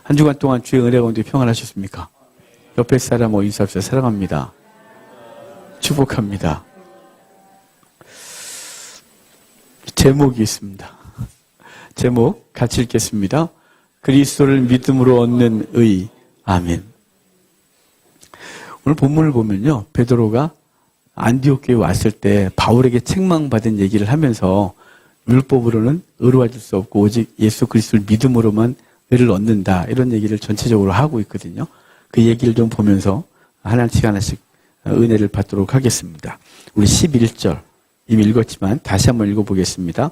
한 주간 동안 주의 은혜 가운데 평안하셨습니까? 옆에 사람 인사합시다. 사랑합니다. 축복합니다. 제목이 있습니다. 제목 같이 읽겠습니다. 그리스도를 믿음으로 얻는 의. 아멘. 오늘 본문을 보면요, 베드로가 안디옥 교회에 왔을 때 바울에게 책망받은 얘기를 하면서 율법으로는 의로워질 수 없고 오직 예수 그리스도를 믿음으로만 의를 얻는다, 이런 얘기를 전체적으로 하고 있거든요. 그 얘기를 좀 보면서 하나씩 은혜를 받도록 하겠습니다. 우리 11절 이미 읽었지만 다시 한번 읽어보겠습니다.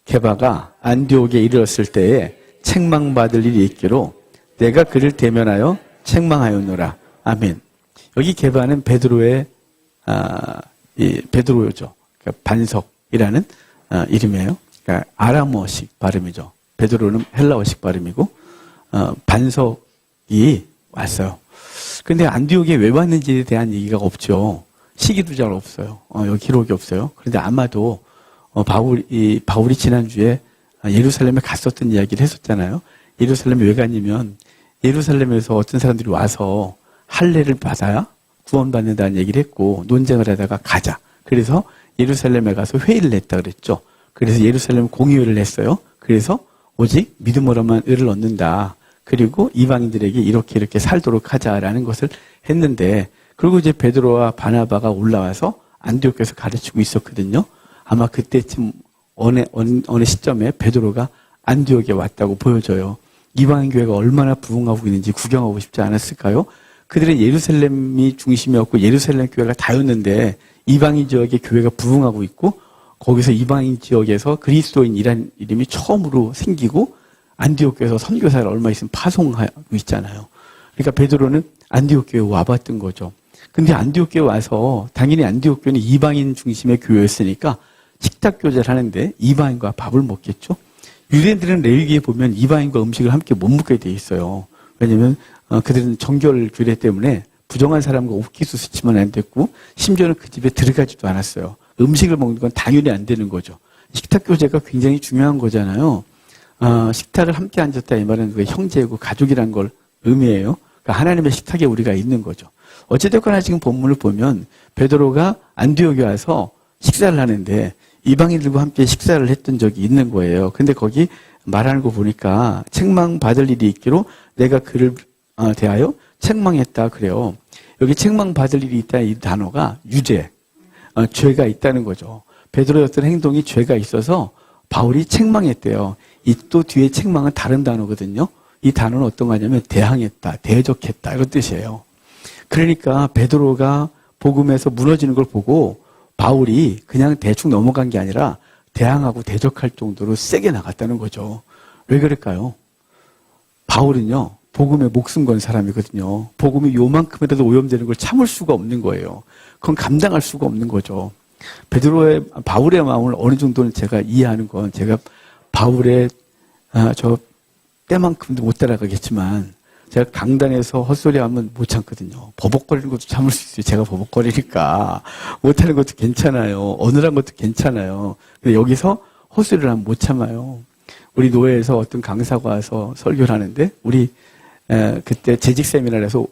게바가 안디옥에 이르렀을 때에 책망받을 일이 있기로 내가 그를 대면하여 책망하였노라. 아멘. 여기 게바는 베드로의 베드로죠. 그러니까 반석이라는 이름이에요. 그러니까 아람어식 발음이죠. 베드로는 헬라어식 발음이고 반석이 왔어요. 그런데 안디옥에 왜 왔는지에 대한 얘기가 없죠. 시기도 잘 없어요. 여기 기록이 없어요. 그런데 아마도 바울이 지난주에 예루살렘에 갔었던 이야기를 했었잖아요. 예루살렘에 왜 갔냐면 예루살렘에서 어떤 사람들이 와서 할례를 받아야 구원받는다는 얘기를 했고 논쟁을 하다가 가자. 그래서 예루살렘에 가서 회의를 했다 그랬죠. 그래서 예루살렘 공의회를 했어요. 그래서 오직 믿음으로만 의를 얻는다. 그리고 이방인들에게 이렇게 살도록 하자라는 것을 했는데, 그리고 이제 베드로와 바나바가 올라와서 안디옥에서 가르치고 있었거든요. 아마 그때쯤 어느 시점에 베드로가 안디옥에 왔다고 보여져요. 이방인 교회가 얼마나 부흥하고 있는지 구경하고 싶지 않았을까요? 그들은 예루살렘이 중심이었고 예루살렘 교회가 다였는데 이방인 지역의 교회가 부흥하고 있고 거기서 이방인 지역에서 그리스도인이라는 이름이 처음으로 생기고 안디옥 교회에서 선교사를 얼마 있으면 파송하고 있잖아요. 그러니까 베드로는 안디옥 교회에 와봤던 거죠. 근데 안디옥 교회에 와서 당연히 안디옥 교회는 이방인 중심의 교회였으니까 식탁 교제를 하는데 이방인과 밥을 먹겠죠. 유대인들은 레위기에 보면 이방인과 음식을 함께 못 먹게 돼 있어요. 왜냐하면 그들은 정결 규례 때문에 부정한 사람과 옥기수 스치면 안 됐고 심지어는 그 집에 들어가지도 않았어요. 음식을 먹는 건 당연히 안 되는 거죠. 식탁 교제가 굉장히 중요한 거잖아요. 식탁을 함께 앉았다 이 말은 그 형제고 가족이란 걸 의미해요. 그러니까 하나님의 식탁에 우리가 있는 거죠. 어찌됐거나 지금 본문을 보면 베드로가 안디옥에 와서 식사를 하는데 이방인들과 함께 식사를 했던 적이 있는 거예요. 근데 거기 말하는 거 보니까 책망받을 일이 있기로 내가 그를 대하여 책망했다 그래요. 여기 책망받을 일이 있다 이 단어가 유죄, 죄가 있다는 거죠. 베드로의 어떤 행동이 죄가 있어서 바울이 책망했대요. 이 또 뒤에 책망은 다른 단어거든요. 이 단어는 어떤 거냐면 대항했다, 대적했다 이런 뜻이에요. 그러니까 베드로가 복음에서 무너지는 걸 보고 바울이 그냥 대충 넘어간 게 아니라 대항하고 대적할 정도로 세게 나갔다는 거죠. 왜 그럴까요? 바울은요, 복음에 목숨 건 사람이거든요. 복음이 요만큼이라도 오염되는 걸 참을 수가 없는 거예요. 그건 감당할 수가 없는 거죠. 바울의 마음을 어느 정도는 제가 이해하는 건 제가 바울의 저 때만큼도 못 따라가겠지만 제가 강단에서 헛소리하면 못 참거든요. 버벅거리는 것도 참을 수 있어요. 제가 버벅거리니까. 못하는 것도 괜찮아요. 어눌한 것도 괜찮아요. 근데 여기서 헛소리를 하면 못 참아요. 우리 노회에서 어떤 강사가 와서 설교를 하는데 우리 그때 재직 세미나에서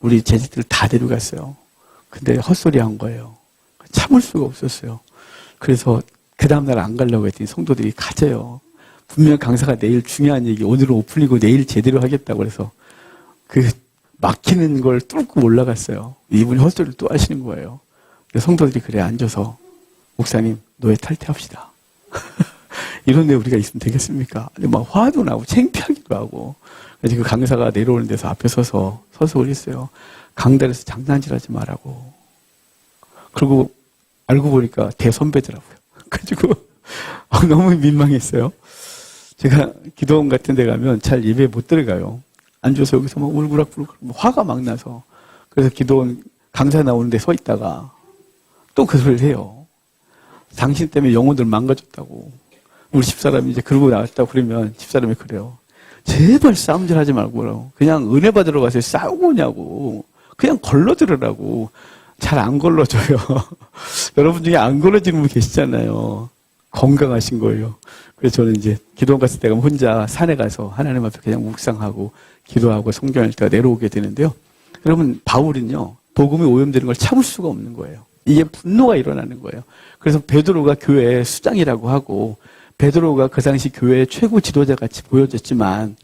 우리 재직들을 다 데려갔어요. 근데 헛소리 한 거예요. 참을 수가 없었어요. 그래서 그 다음날 안 가려고 했더니 성도들이 가져요. 분명 강사가 내일 중요한 얘기 오늘은 오픈이고 내일 제대로 하겠다고 그래서 그 막히는 걸 뚫고 올라갔어요. 이분이 헛소리를 또 하시는 거예요. 성도들이 그래 앉아서 목사님 노예 탈퇴합시다. 이런 데 우리가 있으면 되겠습니까? 근데 막 화도 나고 창피하기도 하고. 그래서 그 강사가 내려오는 데서 앞에 서서 그랬어요. 강단에서 장난질하지 말라고. 그리고 알고 보니까 대선배더라고요. 그래가지고 너무 민망했어요. 제가 기도원 같은 데 가면 잘 예배 못 들어가요. 앉아서 여기서 막 울그락불그락 화가 막 나서. 그래서 기도원 강사 나오는 데 서 있다가 또 그 소리를 해요. 당신 때문에 영혼들 망가졌다고. 우리 집사람이 이제 그러고 나왔다고 그러면 집사람이 그래요. 제발 싸움질 하지 말고 그냥 은혜 받으러 가서 싸우고 오냐고. 그냥 걸러들으라고. 잘 안 걸러져요. 여러분 중에 안 걸러지는 분 계시잖아요. 건강하신 거예요. 그래서 저는 이제 기도원 갔을 때 혼자 산에 가서 하나님 앞에 그냥 묵상하고 기도하고 성경 읽다가 내려오게 되는데요. 여러분, 바울은요, 복음이 오염되는 걸 참을 수가 없는 거예요. 이게 분노가 일어나는 거예요. 그래서 베드로가 교회의 수장이라고 하고, 베드로가 그 당시 교회의 최고 지도자 같이 보여졌지만,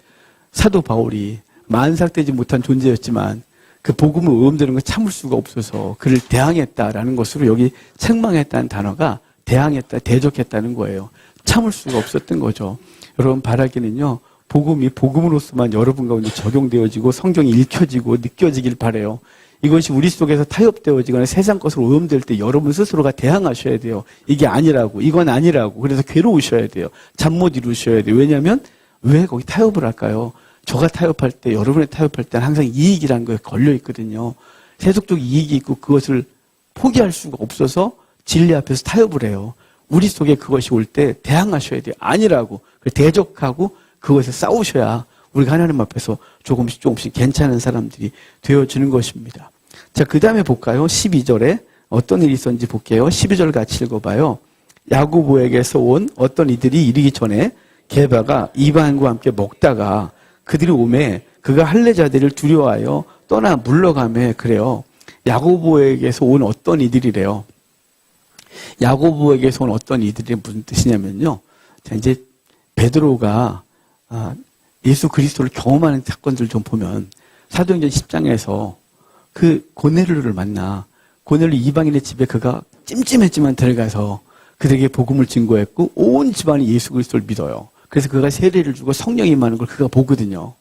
사도 바울이 만삭되지 못한 존재였지만, 그 복음을 오염되는 걸 참을 수가 없어서 그를 대항했다라는 것으로 여기 책망했다는 단어가 대항했다, 대적했다는 거예요. 참을 수가 없었던 거죠. 여러분, 바라기는요, 복음이 복음으로서만 여러분 가운데 적용되어지고 성경이 읽혀지고 느껴지길 바라요. 이것이 우리 속에서 타협되어지거나 세상 것으로 오염될 때 여러분 스스로가 대항하셔야 돼요. 이게 아니라고, 이건 아니라고. 그래서 괴로우셔야 돼요. 잠 못 이루셔야 돼요. 왜냐하면 왜 거기 타협을 할까요? 저가 타협할 때, 여러분이 타협할 때는 항상 이익이라는 거에 걸려 있거든요. 세속적 이익이 있고 그것을 포기할 수가 없어서 진리 앞에서 타협을 해요. 우리 속에 그것이 올 때 대항하셔야 돼요. 아니라고. 대적하고 그것에 싸우셔야 우리가 하나님 앞에서 조금씩 괜찮은 사람들이 되어지는 것입니다. 자, 그 다음에 볼까요? 12절에 어떤 일이 있었는지 볼게요. 12절 같이 읽어봐요. 야고보에게서 온 어떤 이들이 이르기 전에 게바가 이방인과 함께 먹다가 그들이 오매 그가 할례자들을 두려워하여 떠나 물러가매 그래요. 야고보에게서 온 어떤 이들이래요. 야고보에게서 온 어떤 이들이 무슨 뜻이냐면요. 자, 이제 베드로가 예수 그리스도를 경험하는 사건들 좀 보면 사도행전 10장에서 그 고넬료를 만나 고넬료 이방인의 집에 그가 찜찜했지만 들어가서 그들에게 복음을 증거했고 온 집안이 예수 그리스도를 믿어요. 그래서 그가 세례를 주고 성령이 임하는 걸 그가 보거든요.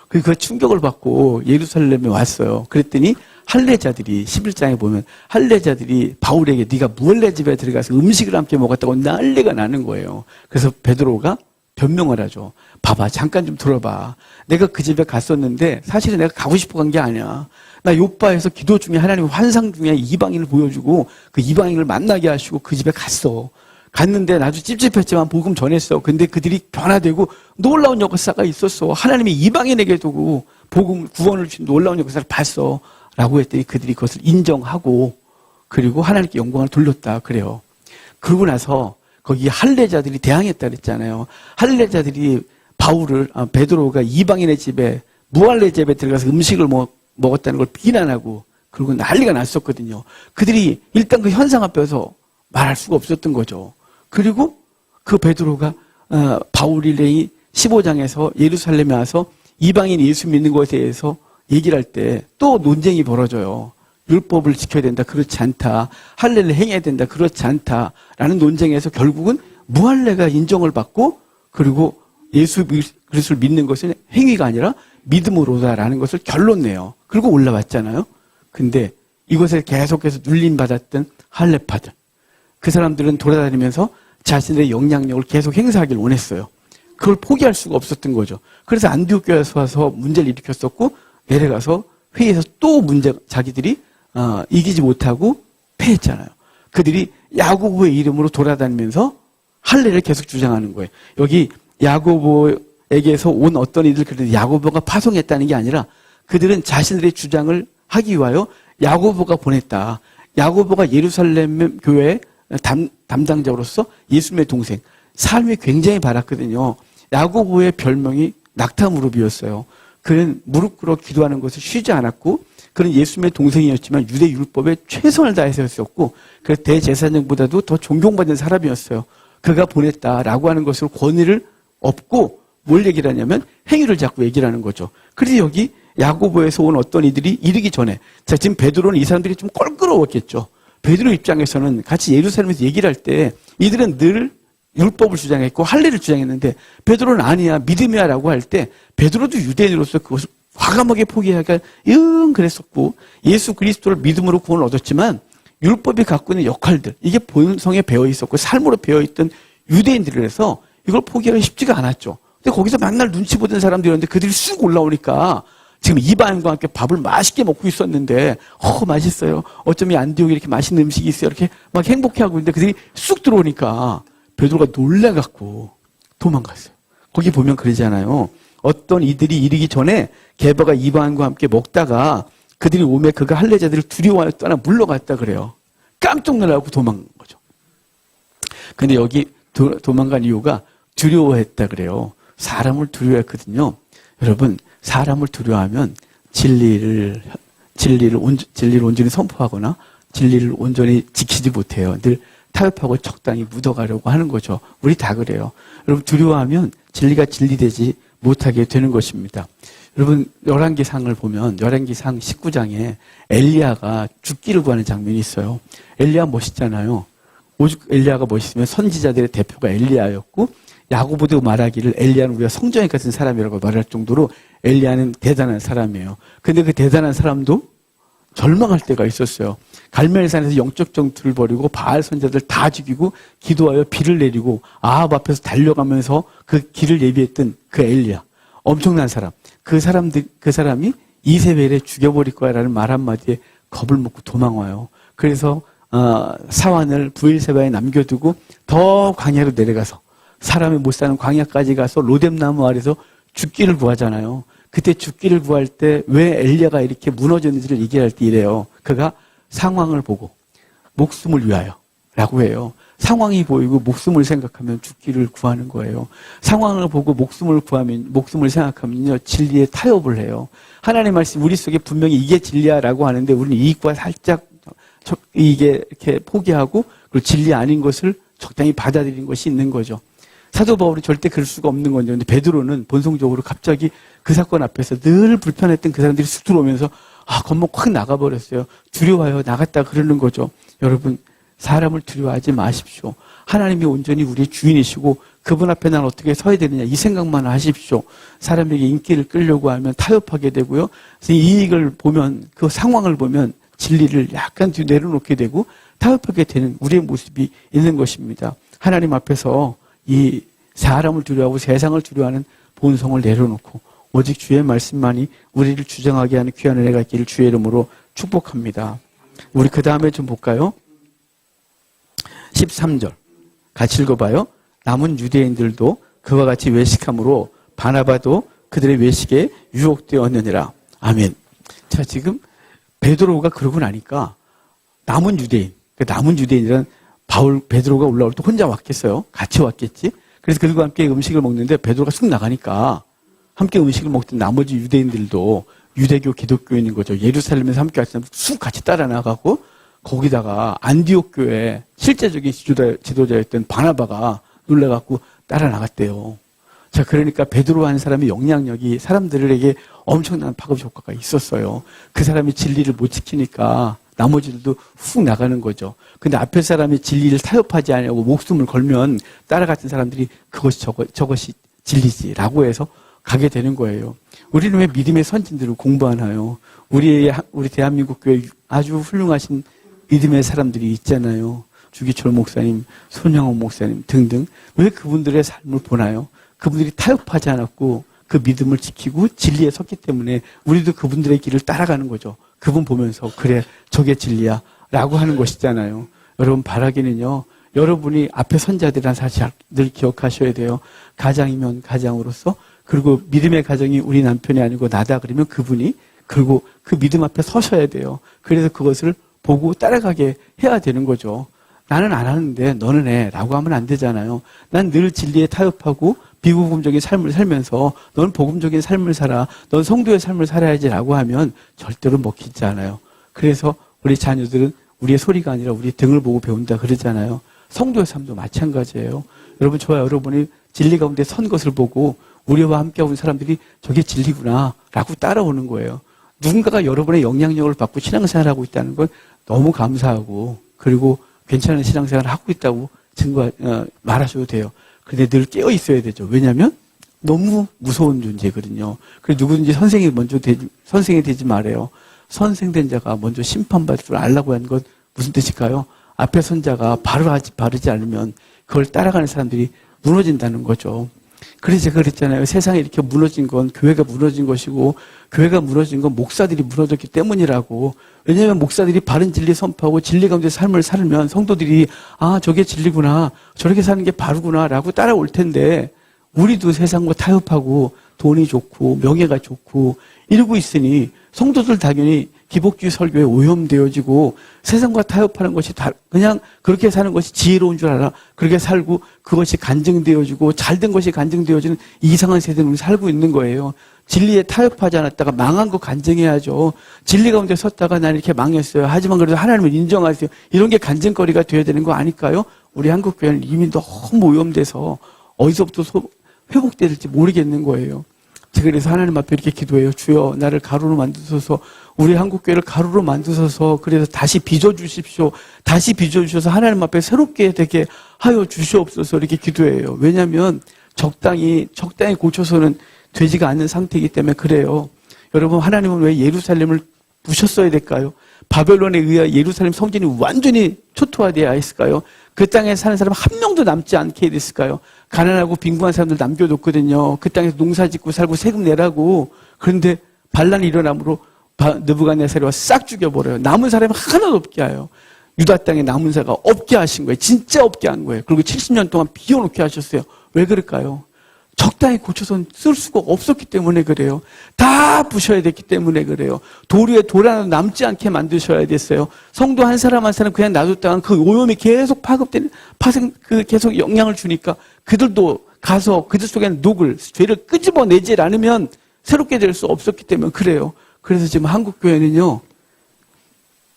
그래서 그가 충격을 받고 예루살렘에 왔어요. 그랬더니 할례자들이 11장에 보면 할례자들이 바울에게 네가 무할례 집에 들어가서 음식을 함께 먹었다고 난리가 나는 거예요. 그래서 베드로가 변명을 하죠. 봐봐, 잠깐 좀 들어봐. 내가 그 집에 갔었는데 사실은 내가 가고 싶어 간 게 아니야. 나 요바에서 기도 중에 하나님 환상 중에 이방인을 보여주고 그 이방인을 만나게 하시고 그 집에 갔어. 갔는데 나도 찝찝했지만 복음 전했어. 근데 그들이 변화되고 놀라운 역사가 있었어. 하나님이 이방인에게도 복음 구원을 주신 놀라운 역사를 봤어. 라고 했더니 그들이 그것을 인정하고 그리고 하나님께 영광을 돌렸다. 그래요. 그러고 나서 거기 할례자들이 대항했다 그랬잖아요. 할례자들이 베드로가 이방인의 집에 무할례 집에 들어가서 음식을 먹었다는 걸 비난하고 그리고 난리가 났었거든요. 그들이 일단 그 현상 앞에서 말할 수가 없었던 거죠. 그리고 그 베드로가 바울이 15장에서 예루살렘에 와서 이방인 예수 믿는 것에 대해서 얘기를 할 때 또 논쟁이 벌어져요. 율법을 지켜야 된다. 그렇지 않다. 할례를 행해야 된다. 그렇지 않다. 라는 논쟁에서 결국은 무할례가 인정을 받고 그리고 예수 그리스도를 믿는 것은 행위가 아니라 믿음으로다라는 것을 결론 내요. 그리고 올라왔잖아요. 근데 이것에 계속해서 눌림받았던 할례파들. 그 사람들은 돌아다니면서 자신의 영향력을 계속 행사하길 원했어요. 그걸 포기할 수가 없었던 거죠. 그래서 안디옥 교회에서 와서 문제를 일으켰었고 내려가서 회의에서 또 자기들이 이기지 못하고 패했잖아요. 그들이 야고보의 이름으로 돌아다니면서 할례를 계속 주장하는 거예요. 여기 야고보에게서 온 어떤 이들 그래도 야고보가 파송했다는 게 아니라 그들은 자신들의 주장을 하기 위하여 야고보가 보냈다. 야고보가 예루살렘 교회 담당자로서 예수님의 동생 삶이 굉장히 밝았거든요. 야고보의 별명이 낙타무릎이었어요. 그는 무릎 꿇어 기도하는 것을 쉬지 않았고 그는 예수님의 동생이었지만 유대 율법에 최선을 다해서 했었고 그래서 대제사장보다도 더 존경받는 사람이었어요. 그가 보냈다라고 하는 것으로 권위를 얻고 뭘 얘기를 하냐면 행위를 자꾸 얘기를 하는 거죠. 그래서 여기 야고보에서 온 어떤 이들이 이르기 전에 자 지금 베드로는 이 사람들이 좀 껄끄러웠겠죠. 베드로 입장에서는 같이 예루살렘에서 얘기를 할 때 이들은 늘 율법을 주장했고 할례를 주장했는데 베드로는 아니야 믿음이야 라고 할 때 베드로도 유대인으로서 그것을 과감하게 포기하기가 그랬었고 예수 그리스도를 믿음으로 구원을 얻었지만 율법이 갖고 있는 역할들 이게 본성에 배어 있었고 삶으로 배어 있던 유대인들이라서 이걸 포기하기 쉽지가 않았죠. 근데 거기서 맨날 눈치 보던 사람들이었는데 그들이 쑥 올라오니까 지금 이방인과 함께 밥을 맛있게 먹고 있었는데 맛있어요. 어쩜 이 안디옥에 이렇게 맛있는 음식이 있어요. 이렇게 막 행복해하고 있는데 그들이 쑥 들어오니까 베드로가 놀라갖고 도망갔어요. 거기 보면 그러잖아요. 어떤 이들이 이르기 전에 게바가 이방인과 함께 먹다가 그들이 오매 그가 할례자들을 두려워하여 떠나 물러갔다 그래요. 깜짝 놀라고 도망간 거죠. 근데 여기 도망간 이유가 두려워했다 그래요. 사람을 두려워했거든요. 여러분, 사람을 두려워하면 진리를 온전히 선포하거나 진리를 온전히 지키지 못해요. 늘 타협하고 적당히 묻어가려고 하는 거죠. 우리 다 그래요. 여러분, 두려워하면 진리가 진리되지 못하게 되는 것입니다. 여러분, 열왕기상을 보면 열왕기상 19장에 엘리야가 죽기를 구하는 장면이 있어요. 엘리야 멋있잖아요. 오죽 엘리야가 멋있으면 선지자들의 대표가 엘리야였고 야고보도 말하기를 엘리야는 우리가 성전에 같은 사람이라고 말할 정도로 엘리야는 대단한 사람이에요. 근데 그 대단한 사람도 절망할 때가 있었어요. 갈멜산에서 영적 전투를 벌이고 바알 선자들 다 죽이고 기도하여 비를 내리고 아합 앞에서 달려가면서 그 길을 예비했던 그 엘리야. 엄청난 사람. 그 사람이 이세벨에 죽여버릴 거야라는 말 한마디에 겁을 먹고 도망와요. 그래서 사환을 부엘세바에 남겨두고 더 광야로 내려가서 사람이 못 사는 광야까지 가서 로뎀나무 아래서 죽기를 구하잖아요. 그때 죽기를 구할 때 왜 엘리야가 이렇게 무너졌는지를 얘기할 때 이래요. 그가 상황을 보고 목숨을 위하여 라고 해요. 상황이 보이고 목숨을 생각하면 죽기를 구하는 거예요. 상황을 보고 목숨을 생각하면요, 진리에 타협을 해요. 하나님의 말씀 우리 속에 분명히 이게 진리야라고 하는데 우리는 이익과 살짝 이게 이렇게 포기하고 그리고 진리 아닌 것을 적당히 받아들이는 것이 있는 거죠. 사도 바울이 절대 그럴 수가 없는 거죠. 근데 베드로는 본성적으로 갑자기 그 사건 앞에서 늘 불편했던 그 사람들이 쑥 들어오면서 겁먹고 확 나가버렸어요. 두려워요. 나갔다 그러는 거죠. 여러분, 사람을 두려워하지 마십시오. 하나님이 온전히 우리의 주인이시고 그분 앞에 난 어떻게 서야 되느냐 이 생각만 하십시오. 사람에게 인기를 끌려고 하면 타협하게 되고요. 이익을 보면 그 상황을 보면 진리를 약간 뒤 내려놓게 되고 타협하게 되는 우리의 모습이 있는 것입니다. 하나님 앞에서 이 사람을 두려워하고 세상을 두려워하는 본성을 내려놓고 오직 주의 말씀만이 우리를 주장하게 하는 귀한 은혜가 있기를 주의 이름으로 축복합니다. 우리 그 다음에 좀 볼까요? 13절 같이 읽어봐요. 남은 유대인들도 그와 같이 외식함으로 바나바도 그들의 외식에 유혹되었느니라. 아멘. 자, 지금 베드로가 그러고 나니까 남은 유대인이란 베드로가 올라올 때 혼자 왔겠어요? 같이 왔겠지? 그래서 그들과 함께 음식을 먹는데 베드로가 쑥 나가니까 함께 음식을 먹던 나머지 유대인들도 유대교 기독교인인 거죠. 예루살렘에서 함께 왔을 때 쑥 같이 따라 나가고 거기다가 안디옥 교회 실제적인 지도자였던 바나바가 놀라갖고 따라 나갔대요. 자, 그러니까 베드로 한 사람의 영향력이 사람들에게 엄청난 파급 효과가 있었어요. 그 사람이 진리를 못 지키니까 나머지들도 훅 나가는 거죠. 근데 앞에 사람이 진리를 타협하지 않으려고 목숨을 걸면 따라갔던 사람들이 저것이 진리지라고 해서 가게 되는 거예요. 우리는 왜 믿음의 선진들을 공부하나요? 우리 대한민국 교회 아주 훌륭하신 믿음의 사람들이 있잖아요. 주기철 목사님, 손영원 목사님 등등. 왜 그분들의 삶을 보나요? 그분들이 타협하지 않았고 그 믿음을 지키고 진리에 섰기 때문에 우리도 그분들의 길을 따라가는 거죠. 그분 보면서 그래 저게 진리야 라고 하는 것이잖아요. 여러분 바라기는요. 여러분이 앞에 선자들이라는 사실 늘 기억하셔야 돼요. 가장이면 가장으로서 그리고 믿음의 가정이 우리 남편이 아니고 나다 그러면 그분이 그리고 그 믿음 앞에 서셔야 돼요. 그래서 그것을 보고 따라가게 해야 되는 거죠. 나는 안 하는데 너는 해 라고 하면 안 되잖아요. 난 늘 진리에 타협하고 비복음적인 삶을 살면서 넌 복음적인 삶을 살아. 넌 성도의 삶을 살아야지 라고 하면 절대로 먹히지 않아요. 그래서 우리 자녀들은 우리의 소리가 아니라 우리 등을 보고 배운다 그러잖아요. 성도의 삶도 마찬가지예요. 여러분 저와 여러분이 진리 가운데 선 것을 보고 우리와 함께하는 사람들이 저게 진리구나 라고 따라오는 거예요. 누군가가 여러분의 영향력을 받고 신앙생활을 하고 있다는 건 너무 감사하고 그리고 괜찮은 신앙생활을 하고 있다고 말하셔도 돼요. 근데 늘 깨어 있어야 되죠. 왜냐하면 너무 무서운 존재거든요. 그래서 누구든지 선생이 되지 말아요. 선생된 자가 먼저 심판받을 줄 알라고 하는 건 무슨 뜻일까요? 앞에 선자가 바르지 않으면 그걸 따라가는 사람들이 무너진다는 거죠. 그래서 제가 그랬잖아요. 세상에 이렇게 무너진 건 교회가 무너진 것이고 교회가 무너진 건 목사들이 무너졌기 때문이라고. 왜냐하면 목사들이 바른 진리 선포하고 진리 가운데 삶을 살면 성도들이 저게 진리구나 저렇게 사는 게 바르구나 라고 따라올 텐데 우리도 세상과 타협하고 돈이 좋고 명예가 좋고 이러고 있으니 성도들 당연히 기복주의 설교에 오염되어지고 세상과 타협하는 것이 그냥 그렇게 사는 것이 지혜로운 줄 알아. 그렇게 살고 그것이 간증되어지고 잘된 것이 간증되어지는 이상한 세대는 우리 살고 있는 거예요. 진리에 타협하지 않았다가 망한 거 간증해야죠. 진리 가운데 섰다가 난 이렇게 망했어요. 하지만 그래도 하나님을 인정하세요. 이런 게 간증거리가 되어야 되는 거 아닐까요? 우리 한국 교회는 이미 너무 오염돼서 어디서부터 회복돼야 될지 모르겠는 거예요. 제가 그래서 하나님 앞에 이렇게 기도해요. 주여 나를 가루로 만드소서, 우리 한국교회를 가루로 만드소서. 그래서 다시 빚어주십시오. 다시 빚어주셔서 하나님 앞에 새롭게 되게 하여 주시옵소서 이렇게 기도해요. 왜냐하면 적당히 고쳐서는 되지가 않는 상태이기 때문에 그래요. 여러분, 하나님은 왜 예루살렘을 부셨어야 될까요? 바벨론에 의해 예루살렘 성전이 완전히 초토화되어야 했을까요? 그 땅에 사는 사람 한 명도 남지 않게 됐을까요? 가난하고 빈곤한 사람들 남겨뒀거든요. 그 땅에서 농사 짓고 살고 세금 내라고. 그런데 반란이 일어남으로 느부갓네살이 싹 죽여버려요. 남은 사람이 하나도 없게 해요. 유다 땅에 남은 자가 없게 하신 거예요. 진짜 없게 한 거예요. 그리고 70년 동안 비워놓게 하셨어요. 왜 그럴까요? 적당히 고쳐서는 쓸 수가 없었기 때문에 그래요. 다 부셔야 됐기 때문에 그래요. 도리에 돌 하나 남지 않게 만드셔야 됐어요. 성도 한 사람 한 사람 그냥 놔뒀다가 그 오염이 계속 계속 영향을 주니까 그들도 가서 그들 속에는 녹을, 죄를 끄집어내지 않으면 새롭게 될 수 없었기 때문에 그래요. 그래서 지금 한국 교회는요,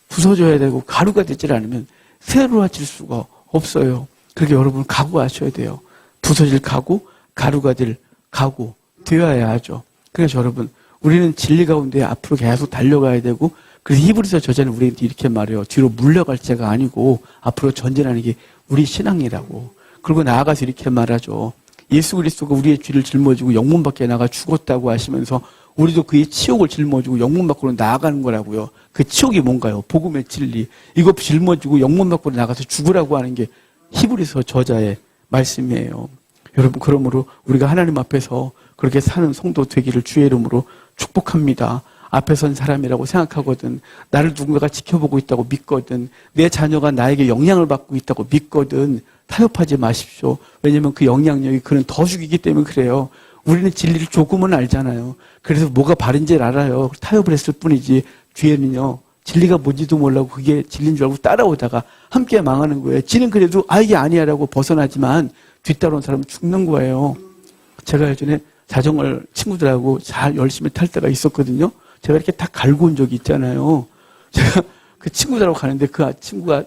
부서져야 되고 가루가 되질 않으면 새로워질 수가 없어요. 그렇게 여러분 각오하셔야 돼요. 부서질 각오, 가루가 될 각오 되어야 하죠. 그래서 여러분, 우리는 진리 가운데 앞으로 계속 달려가야 되고, 그래서 히브리서 저자는 우리한테 이렇게 말해요. 뒤로 물러갈 자가 아니고 앞으로 전진하는 게 우리 신앙이라고. 그리고 나아가서 이렇게 말하죠. 예수 그리스도가 우리의 죄를 짊어지고 영문 밖에 나가 죽었다고 하시면서 우리도 그의 치욕을 짊어지고 영문 밖으로 나아가는 거라고요. 그 치욕이 뭔가요? 복음의 진리. 이거 짊어지고 영문 밖으로 나가서 죽으라고 하는 게 히브리서 저자의 말씀이에요. 여러분, 그러므로 우리가 하나님 앞에서 그렇게 사는 성도 되기를 주의 이름으로 축복합니다. 앞에 선 사람이라고 생각하거든. 나를 누군가가 지켜보고 있다고 믿거든. 내 자녀가 나에게 영향을 받고 있다고 믿거든. 타협하지 마십시오. 왜냐하면 그 영향력이 그는 더 죽이기 때문에 그래요. 우리는 진리를 조금은 알잖아요. 그래서 뭐가 바른지를 알아요. 타협을 했을 뿐이지 뒤에는요, 진리가 뭔지도 몰라고 그게 진리인 줄 알고 따라오다가 함께 망하는 거예요. 지는 그래도 이게 아니야라고 벗어나지만 뒤따라온 사람은 죽는 거예요. 제가 예전에 자전거를 친구들하고 잘 열심히 탈 때가 있었거든요. 제가 이렇게 다 갈고 온 적이 있잖아요. 제가 그 친구들하고 가는데 그 친구가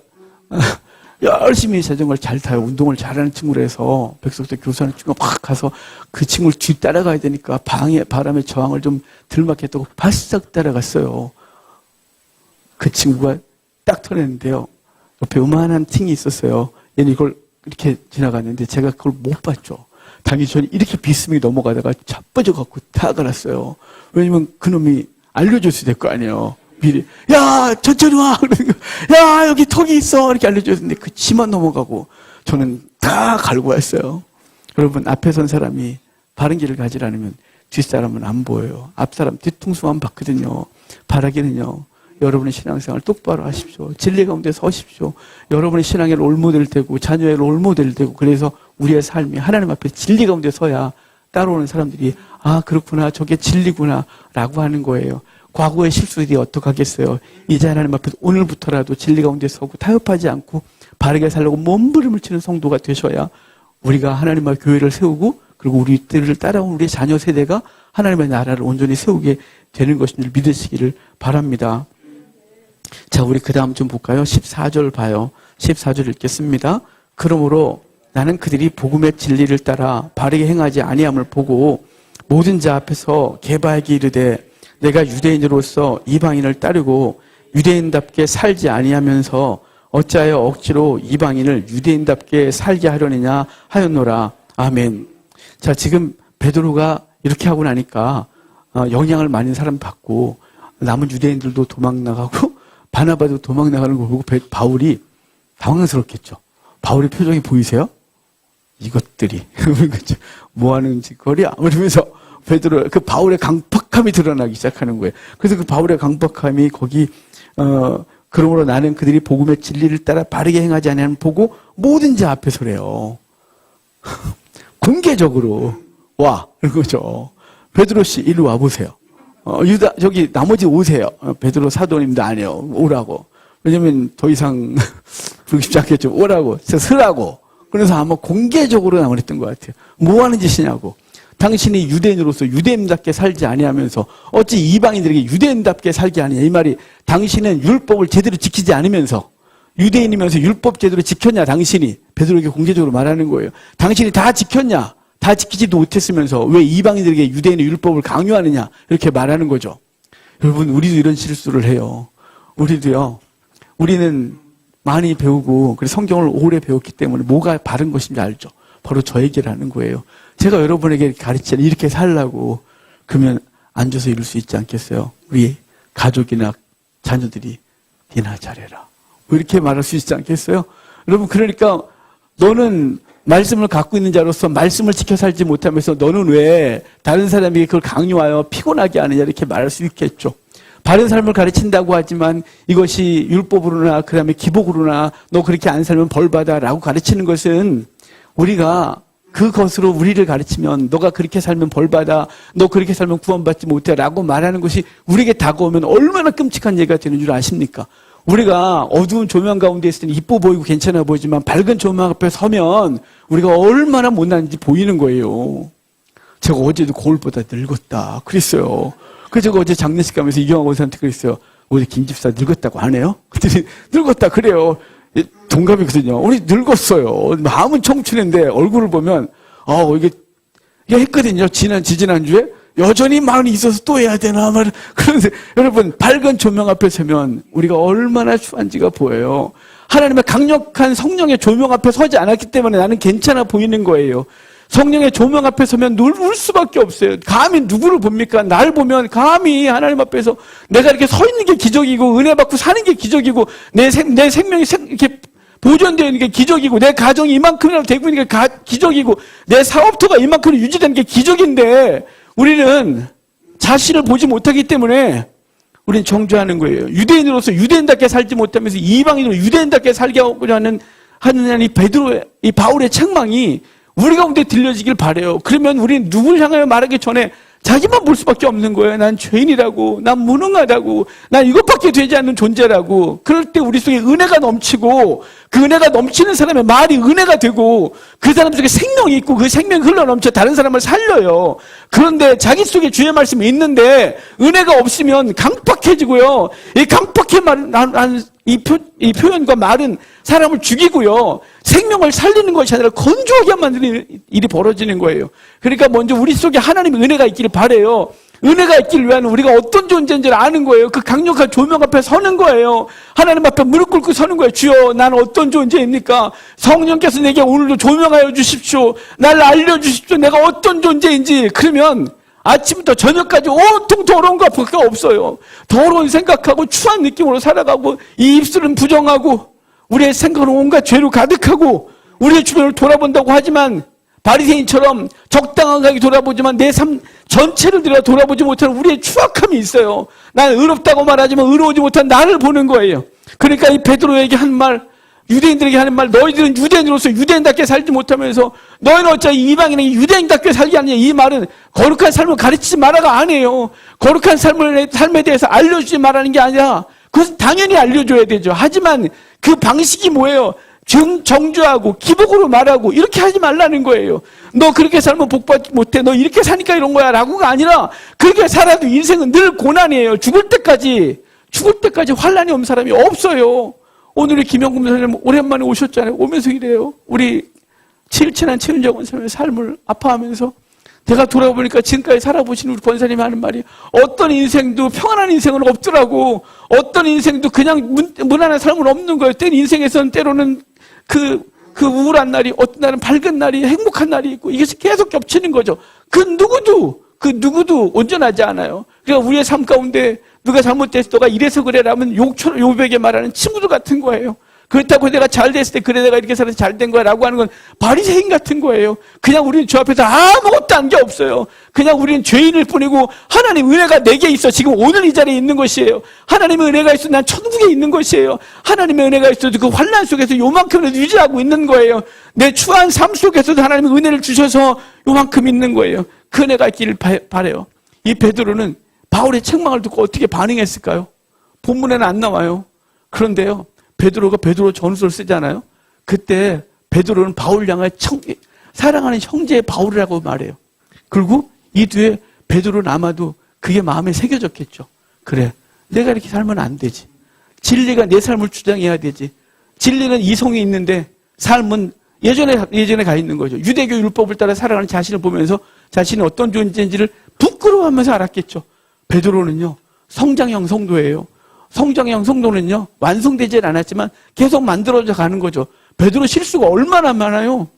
열심히 자전거를 잘 타요. 운동을 잘하는 친구라서 백석대 교수하는 친구가 막 가서 그 친구를 뒤 따라가야 되니까 바람의 저항을 좀 덜 맞겠다고 바싹 따라갔어요. 그 친구가 딱 터냈는데요. 옆에 요만한 팅이 있었어요. 얘는 이걸 이렇게 지나갔는데 제가 그걸 못 봤죠. 당연히 저는 이렇게 비스듬히 넘어가다가 자빠져갖고 다 갈았어요. 왜냐면 그놈이 알려줬어야 될 거 아니에요. 미리, 야, 천천히 와! 야, 여기 턱이 있어! 이렇게 알려줬는데 그 치만 넘어가고 저는 다 갈고 왔어요. 여러분, 앞에 선 사람이 바른 길을 가지 않으면 뒷사람은 안 보여요. 앞사람 뒤통수만 봤거든요. 바라기는요, 여러분의 신앙생활 똑바로 하십시오. 진리 가운데 서십시오. 여러분의 신앙의 롤모델 되고 자녀의 롤모델 되고, 그래서 우리의 삶이 하나님 앞에 진리 가운데 서야 따라오는 사람들이 그렇구나, 저게 진리구나 라고 하는 거예요. 과거의 실수들이 어떡하겠어요. 이제 하나님 앞에서 오늘부터라도 진리 가운데 서고 타협하지 않고 바르게 살려고 몸부림을 치는 성도가 되셔야 우리가 하나님 앞에 교회를 세우고, 그리고 우리들을 따라온 우리 자녀 세대가 하나님의 나라를 온전히 세우게 되는 것인 줄 믿으시기를 바랍니다. 자, 우리 그 다음 좀 볼까요? 14절 봐요. 14절 읽겠습니다. 그러므로 나는 그들이 복음의 진리를 따라 바르게 행하지 아니함을 보고 모든 자 앞에서 개바에게 이르되 내가 유대인으로서 이방인을 따르고 유대인답게 살지 아니하면서 어찌하여 억지로 이방인을 유대인답게 살게 하려느냐 하였노라. 아멘. 자, 지금 베드로가 이렇게 하고 나니까 영향을 많은 사람 받고 남은 유대인들도 도망 나가고 바나바도 도망 나가는 걸 보고 바울이 당황스럽겠죠. 바울의 표정이 보이세요? 이것들이 뭐 하는 짓거리야? 이러면서 베드로, 그 바울의 강팍함이 드러나기 시작하는 거예요. 그래서 그 바울의 강팍함이 거기 그러므로 나는 그들이 복음의 진리를 따라 바르게 행하지 않으면 보고 모든 자 앞에서래요. 공개적으로 와, 이런 거죠. 베드로 씨, 이리 와 보세요. 유다, 저기, 나머지 오세요. 베드로 사도님도 안 해요. 오라고. 왜냐면 더 이상 부르기 쉽지 않겠죠. 오라고. 서라고. 그래서 아마 공개적으로 나무랬던 것 같아요. 뭐 하는 짓이냐고. 당신이 유대인으로서 유대인답게 살지 아니하면서 어찌 이방인들에게 유대인답게 살게 하느냐. 이 말이 당신은 율법을 제대로 지키지 않으면서 유대인이면서 율법 제대로 지켰냐 당신이. 베드로에게 공개적으로 말하는 거예요. 당신이 다 지켰냐. 다 지키지도 못했으면서 왜 이방인들에게 유대인의 율법을 강요하느냐. 이렇게 말하는 거죠. 여러분 우리도 이런 실수를 해요. 우리도요. 우리는 많이 배우고 그래서 성경을 오래 배웠기 때문에 뭐가 바른 것인지 알죠. 바로 저 얘기를 하는 거예요. 제가 여러분에게 가르치는 이렇게 살라고 그러면 앉아서 이룰 수 있지 않겠어요? 우리 가족이나 자녀들이 니나 잘해라. 뭐 이렇게 말할 수 있지 않겠어요? 여러분 그러니까 너는 말씀을 갖고 있는 자로서 말씀을 지켜 살지 못하면서 너는 왜 다른 사람에게 그걸 강요하여 피곤하게 하느냐 이렇게 말할 수 있겠죠. 바른 삶을 가르친다고 하지만 이것이 율법으로나 그다음에 기복으로나 너 그렇게 안 살면 벌받아라고 가르치는 것은 우리가 그것으로 우리를 가르치면 너가 그렇게 살면 벌받아 너 그렇게 살면 구원받지 못해 라고 말하는 것이 우리에게 다가오면 얼마나 끔찍한 얘기가 되는 줄 아십니까? 우리가 어두운 조명 가운데 있을 때는 이뻐 보이고 괜찮아 보이지만 밝은 조명 앞에 서면 우리가 얼마나 못난지 보이는 거예요. 제가 어제도 거울보다 늙었다 그랬어요. 그래서 제가 어제 장례식 가면서 이경화 원사한테 그랬어요. 어제 김 집사 늙었다고 안 해요? 그랬더니 늙었다 그래요. 동갑이거든요. 우리 늙었어요. 마음은 청춘인데 얼굴을 보면 이게 했거든요. 지지난주에 여전히 마음이 있어서 또 해야 되나 말. 그런데 여러분 밝은 조명 앞에 서면 우리가 얼마나 추한지가 보여요. 하나님의 강력한 성령의 조명 앞에 서지 않았기 때문에 나는 괜찮아 보이는 거예요. 성령의 조명 앞에 서면 울 수밖에 없어요. 감히 누구를 봅니까? 날 보면 감히 하나님 앞에서 내가 이렇게 서 있는 게 기적이고 은혜 받고 사는 게 기적이고 내 생명이 이렇게 보존되어 있는 게 기적이고 내 가정이 이만큼이라도 되고 있는 게 기적이고 내 사업토가 이만큼 유지되는 게 기적인데 우리는 자신을 보지 못하기 때문에 우리는 정죄하는 거예요. 유대인으로서 유대인답게 살지 못하면서 이방인으로 유대인답게 살게 하고자 하는 이 베드로의 이 바울의 책망이 우리 가운데 들려지길 바래요. 그러면 우리는 누굴 향하여 말하기 전에 자기만 볼 수밖에 없는 거예요. 난 죄인이라고, 난 무능하다고, 난 이것밖에 되지 않는 존재라고. 그럴 때 우리 속에 은혜가 넘치고 그 은혜가 넘치는 사람의 말이 은혜가 되고 그 사람 속에 생명이 있고 그 생명이 흘러넘쳐 다른 사람을 살려요. 그런데 자기 속에 주의 말씀이 있는데 은혜가 없으면 강팍해지고요. 이 강팍해 말은 이 표현과 말은 사람을 죽이고요. 생명을 살리는 것이 아니라 건조하게 만드는 일이 벌어지는 거예요. 그러니까 먼저 우리 속에 하나님의 은혜가 있기를 바라요. 은혜가 있기를 위한 우리가 어떤 존재인지를 아는 거예요. 그 강력한 조명 앞에 서는 거예요. 하나님 앞에 무릎 꿇고 서는 거예요. 주여, 나는 어떤 존재입니까? 성령께서 내게 오늘도 조명하여 주십시오. 나를 알려주십시오. 내가 어떤 존재인지. 그러면 아침부터 저녁까지 온통 더러운 것밖에 없어요. 더러운 생각하고 추한 느낌으로 살아가고 이 입술은 부정하고 우리의 생각은 온갖 죄로 가득하고 우리의 주변을 돌아본다고 하지만 바리새인처럼 적당하게 돌아보지만 내 삶 전체를 들여 돌아보지 못하는 우리의 추악함이 있어요. 나는 의롭다고 말하지만 의로우지 못한 나를 보는 거예요. 그러니까 이 베드로에게 한 말, 유대인들에게 하는 말, 너희들은 유대인으로서 유대인답게 살지 못하면서 너희는 어찌 이방인에게 유대인답게 살게 하느냐. 이 말은 거룩한 삶을 가르치지 말아가 아니에요. 거룩한 삶에 대해서 알려주지 말라는 게 아니라 그것은 당연히 알려줘야 되죠. 하지만 그 방식이 뭐예요? 정죄하고 기복으로 말하고 이렇게 하지 말라는 거예요. 너 그렇게 살면 복받지 못해. 너 이렇게 사니까 이런 거야 라고가 아니라 그렇게 살아도 인생은 늘 고난이에요. 죽을 때까지 환난이 없는 사람이 없어요. 오늘의 김영금 선생님 오랜만에 오셨잖아요. 오면서 이래요. 우리 친한 최은정 원사님의 삶을 아파하면서 제가 돌아보니까 지금까지 살아보신 우리 권사님이 하는 말이 어떤 인생도 평안한 인생은 없더라고. 어떤 인생도 그냥 무난한 삶은 없는 거예요. 인생에서는 때로는 그 우울한 날이 어떤 날은 밝은 날이 행복한 날이 있고 이것이 계속 겹치는 거죠. 그 누구도 온전하지 않아요. 그러니까 우리의 삶 가운데 누가 잘못돼서 너가 이래서 그래라면 요백에 말하는 친구들 같은 거예요. 그렇다고 내가 잘 됐을 때 그래 내가 이렇게 살아서 잘 된 거야 라고 하는 건 바리새인 같은 거예요. 그냥 우리는 주 앞에서 아무것도 한 게 없어요. 그냥 우리는 죄인일 뿐이고 하나님 은혜가 내게 있어. 지금 오늘 이 자리에 있는 것이에요. 하나님의 은혜가 있어 난 천국에 있는 것이에요. 하나님의 은혜가 있어도 그 환난 속에서 요만큼을 유지하고 있는 거예요. 내 추한 삶 속에서도 하나님의 은혜를 주셔서 요만큼 있는 거예요. 그 은혜가 있기를 바라요. 이 베드로는 바울의 책망을 듣고 어떻게 반응했을까요? 본문에는 안 나와요. 그런데요, 베드로가 베드로 전서를 쓰잖아요. 그때 베드로는 바울 향해 사랑하는 형제 바울이라고 말해요. 그리고 이 뒤에 베드로는 아마도 그게 마음에 새겨졌겠죠. 그래, 내가 이렇게 살면 안 되지. 진리가 내 삶을 주장해야 되지. 진리는 이성이 있는데 삶은 예전에 가 있는 거죠. 유대교 율법을 따라 살아가는 자신을 보면서 자신이 어떤 존재인지를 부끄러워하면서 알았겠죠. 베드로는요, 성장형 성도예요. 성장형 성도는요, 완성되질 않았지만 계속 만들어져 가는 거죠. 베드로 실수가 얼마나 많아요.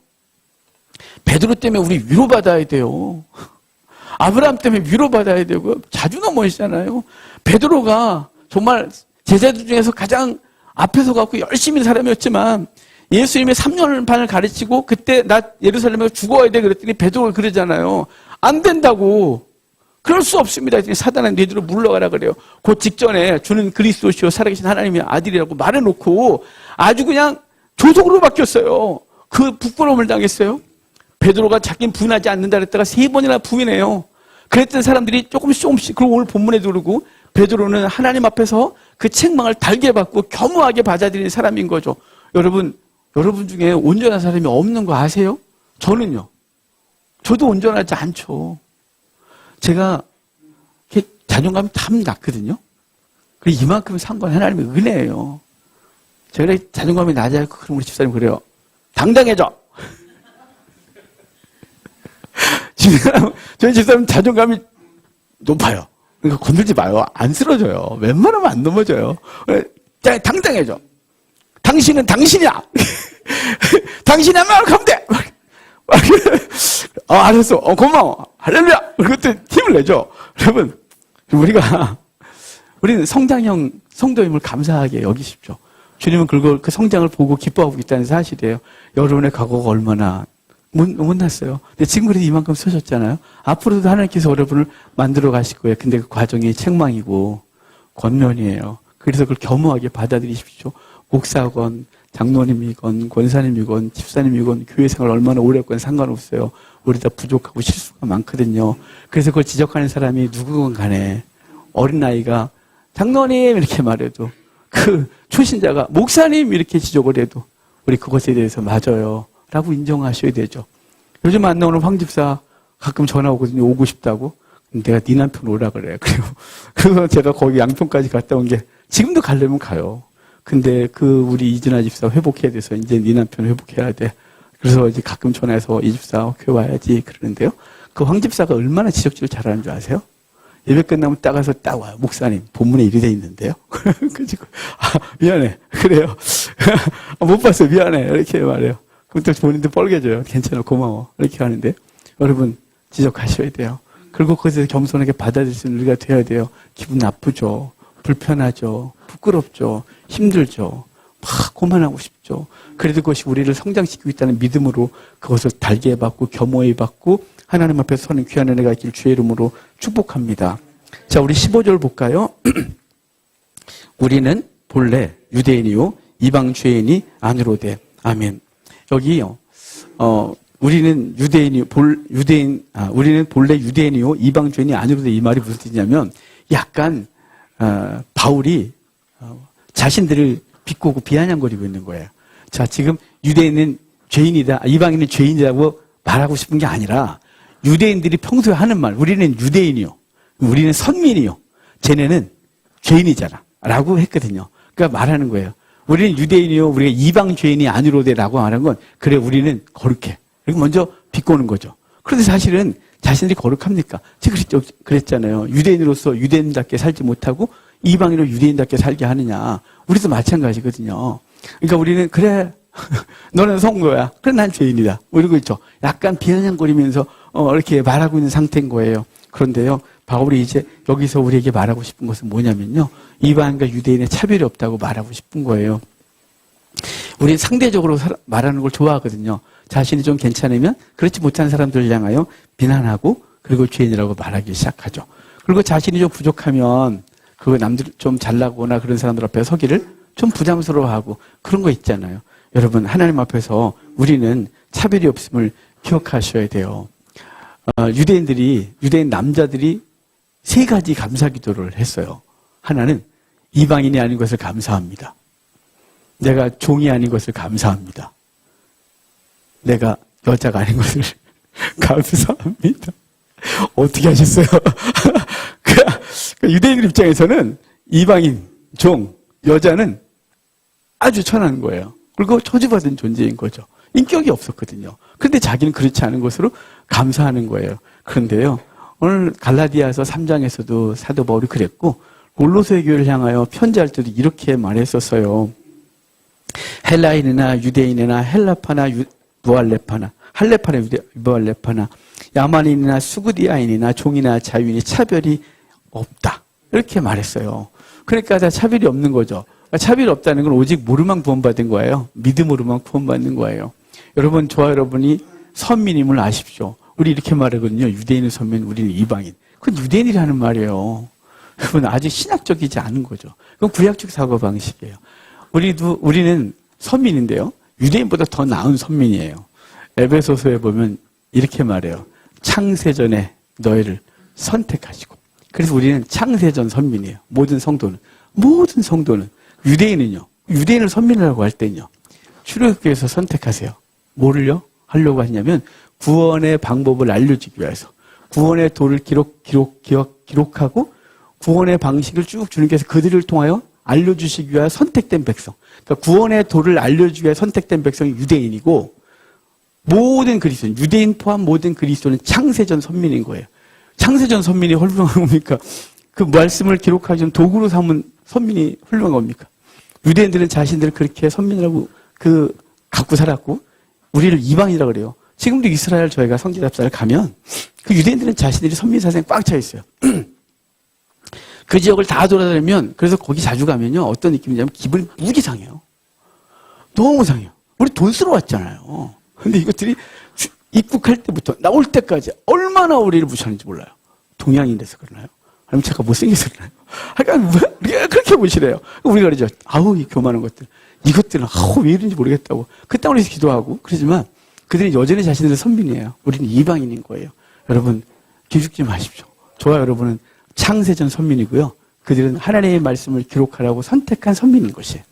베드로 때문에 우리 위로받아야 돼요. 아브라함 때문에 위로받아야 되고요. 자주 넘어지잖아요. 베드로가 정말 제자들 중에서 가장 앞에 서갖고 열심히 사람이었지만 예수님이 3년 반을 가르치고 그때 나 예루살렘에서 죽어야 돼 그랬더니 베드로가 그러잖아요. 안 된다고. 그럴 수 없습니다. 사단은 너희들로 물러가라 그래요. 그 직전에 주는 그리스도시요 살아계신 하나님의 아들이라고 말해놓고 아주 그냥 조속으로 바뀌었어요. 그 부끄러움을 당했어요. 베드로가 자기는 부인하지 않는다 그랬다가 3번이나 부인해요. 그랬던 사람들이 조금씩 그리고 오늘 본문에도 그러고 베드로는 하나님 앞에서 그 책망을 달게 받고 겸허하게 받아들이는 사람인 거죠. 여러분 중에 온전한 사람이 없는 거 아세요? 저는요. 저도 온전하지 않죠. 제가 자존감이 참 낮거든요. 그리고 이만큼 산 건 하나님의 은혜예요. 제가 자존감이 낮아요. 그럼 우리 집사님 그래요. 당당해져. 저희 집사님 자존감이 높아요. 그러니까 건들지 마요. 안 쓰러져요. 웬만하면 안 넘어져요. 당당해져. 당신은 당신이야. 당신이 하면 가면 돼. 알았어. 고마워. 할렐루야. 그때 힘을 내죠. 여러분, 우리는 성장형 성도임을 감사하게 여기십시오. 주님은 그 성장을 보고 기뻐하고 있다는 사실이에요. 여러분의 과거가 얼마나 못났어요. 근데 지금 그래도 이만큼 서셨잖아요. 앞으로도 하나님께서 여러분을 만들어 가실 거예요. 근데 그 과정이 책망이고 권면이에요. 그래서 그걸 겸허하게 받아들이십시오. 목사건, 장로님이건, 권사님이건, 집사님이건, 교회 생활 얼마나 오래 했건 상관없어요. 우리 다 부족하고 실수가 많거든요. 그래서 그걸 지적하는 사람이 누구건 간에 어린아이가 장로님 이렇게 말해도 그 초신자가 목사님 이렇게 지적을 해도 우리 그것에 대해서 맞아요 라고 인정하셔야 되죠. 요즘 안 나오는 황집사 가끔 전화 오거든요. 오고 싶다고. 내가 네 남편 오라 그래요. 그래서 제가 거기 양평까지 갔다 온 게 지금도 가려면 가요. 근데 우리 이진아 집사 회복해야 돼서 이제 네 남편 회복해야 돼. 그래서 이제 가끔 전화해서 이 집사 교회 와야지 그러는데요. 그 황 집사가 얼마나 지적질을 잘하는 줄 아세요? 예배 끝나면 따가서 딱 와요. 목사님, 본문에 이리 돼 있는데요. 그래서 미안해. 그래요. 못 봤어. 미안해. 이렇게 말해요. 그럼 또 본인도 뻘개져요. 괜찮아. 고마워. 이렇게 하는데 여러분 지적하셔야 돼요. 그리고 거기서 겸손하게 받아들일 수 있는 우리가 되어야 돼요. 기분 나쁘죠. 불편하죠. 부끄럽죠. 힘들죠. 막 고만하고 싶죠. 그래도 그것이 우리를 성장시키고 있다는 믿음으로 그것을 달게 받고 겸허히 받고 하나님 앞에 서는 귀한 은혜가 있길 주의 이름으로 축복합니다. 자, 우리 15절 볼까요? 우리는 본래 유대인이요 이방 죄인이 아니로되. 아멘. 여기요. 우리는 우리는 본래 유대인이요 이방 죄인이 아니로되 이 말이 무슨 뜻이냐면 약간 바울이 자신들을 비꼬고 비아냥거리고 있는 거예요. 자, 지금 유대인은 죄인이다, 이방인은 죄인이라고 말하고 싶은 게 아니라 유대인들이 평소에 하는 말, 우리는 유대인이요, 우리는 선민이요, 쟤네는 죄인이잖아 라고 했거든요. 그러니까 말하는 거예요. 우리는 유대인이요, 우리가 이방 죄인이 아니로되라고 말하는 건 그래 우리는 거룩해. 그리고 먼저 비꼬는 거죠. 그런데 사실은 자신들이 거룩합니까? 제가 그랬잖아요. 유대인으로서 유대인답게 살지 못하고 이방인으로 유대인답게 살게 하느냐. 우리도 마찬가지거든요. 그러니까 우리는 그래 너는 성도야. 그래 난 죄인이다. 뭐 이러고 있죠. 약간 비아냥거리면서 이렇게 말하고 있는 상태인 거예요. 그런데요. 바울이 이제 여기서 우리에게 말하고 싶은 것은 뭐냐면요. 이방인과 유대인의 차별이 없다고 말하고 싶은 거예요. 우리는 상대적으로 말하는 걸 좋아하거든요. 자신이 좀 괜찮으면 그렇지 못한 사람들을 향하여 비난하고 그리고 죄인이라고 말하기 시작하죠. 그리고 자신이 좀 부족하면 그 남들 좀 잘나거나 그런 사람들 앞에 서기를 좀 부담스러워하고 그런 거 있잖아요. 여러분 하나님 앞에서 우리는 차별이 없음을 기억하셔야 돼요. 유대인 남자들이 세 가지 감사 기도를 했어요. 하나는 이방인이 아닌 것을 감사합니다. 내가 종이 아닌 것을 감사합니다. 내가 여자가 아닌 것을 감사합니다. 어떻게 하셨어요? 유대인들 입장에서는 이방인, 종, 여자는 아주 천한 거예요. 그리고 저주받은 존재인 거죠. 인격이 없었거든요. 그런데 자기는 그렇지 않은 것으로 감사하는 거예요. 그런데요, 오늘 갈라디아서 3장에서도 사도 바울이 그랬고, 골로새 교회를 향하여 편지할 때도 이렇게 말했었어요. 헬라인이나 유대인이나 헬라파나 무할레파나, 할레파나 무할레파나, 야만인이나 수구디아인이나 종이나 자유인이 차별이 없다. 이렇게 말했어요. 그러니까 다 차별이 없는 거죠. 차별이 없다는 건 오직 모르만 구원받은 거예요. 믿음으로만 구원받는 거예요. 여러분, 저와 여러분이 선민임을 아십시오. 우리 이렇게 말하거든요. 유대인은 선민, 우리는 이방인. 그건 유대인이라는 말이에요. 여러분, 아직 신학적이지 않은 거죠. 그건 구약적 사고방식이에요. 우리는 선민인데요. 유대인보다 더 나은 선민이에요. 에베소서에 보면 이렇게 말해요. 창세전에 너희를 선택하시고. 그래서 우리는 창세전 선민이에요. 모든 성도는. 유대인은요. 유대인을 선민이라고 할 때는요. 출애굽기에서 선택하세요. 뭐를요? 하려고 하냐면 구원의 방법을 알려주기 위해서. 구원의 도를 기록하고 구원의 방식을 쭉 주님께서 그들을 통하여 알려주시기 위하여 선택된 백성. 그러니까 구원의 도를 알려주기 위해 선택된 백성이 유대인이고, 모든 그리스도인, 유대인 포함 모든 그리스도는 창세전 선민인 거예요. 창세전 선민이 훌륭한 겁니까? 그 말씀을 기록하기 전 도구로 삼은 선민이 훌륭한 겁니까? 유대인들은 자신들을 그렇게 선민이라고 갖고 살았고, 우리를 이방이라고 그래요. 지금도 이스라엘 저희가 성지답사를 가면 그 유대인들은 자신들이 선민 사상에 꽉 차 있어요. 그 지역을 다 돌아다니면, 그래서 거기 자주 가면요, 어떤 느낌이냐면 기분이 무지 상해요. 너무 상해요. 우리 돈 쓰러 왔잖아요. 근데 이것들이 입국할 때부터 나올 때까지 얼마나 우리를 무시하는지 몰라요. 동양인돼서 그러나요? 아니면 제가 못생겨서 그러나요? 하여간 그렇게 무시해요. 우리가 그러죠. 아우, 이 교만한 것들. 이것들은 왜 이런지 모르겠다고. 그땅 우리서 기도하고 그러지만 그들은 여전히 자신들의 선민이에요. 우리는 이방인인 거예요. 여러분, 기죽지 마십시오. 저와 여러분은 창세전 선민이고요. 그들은 하나님의 말씀을 기록하라고 선택한 선민인 것이에요.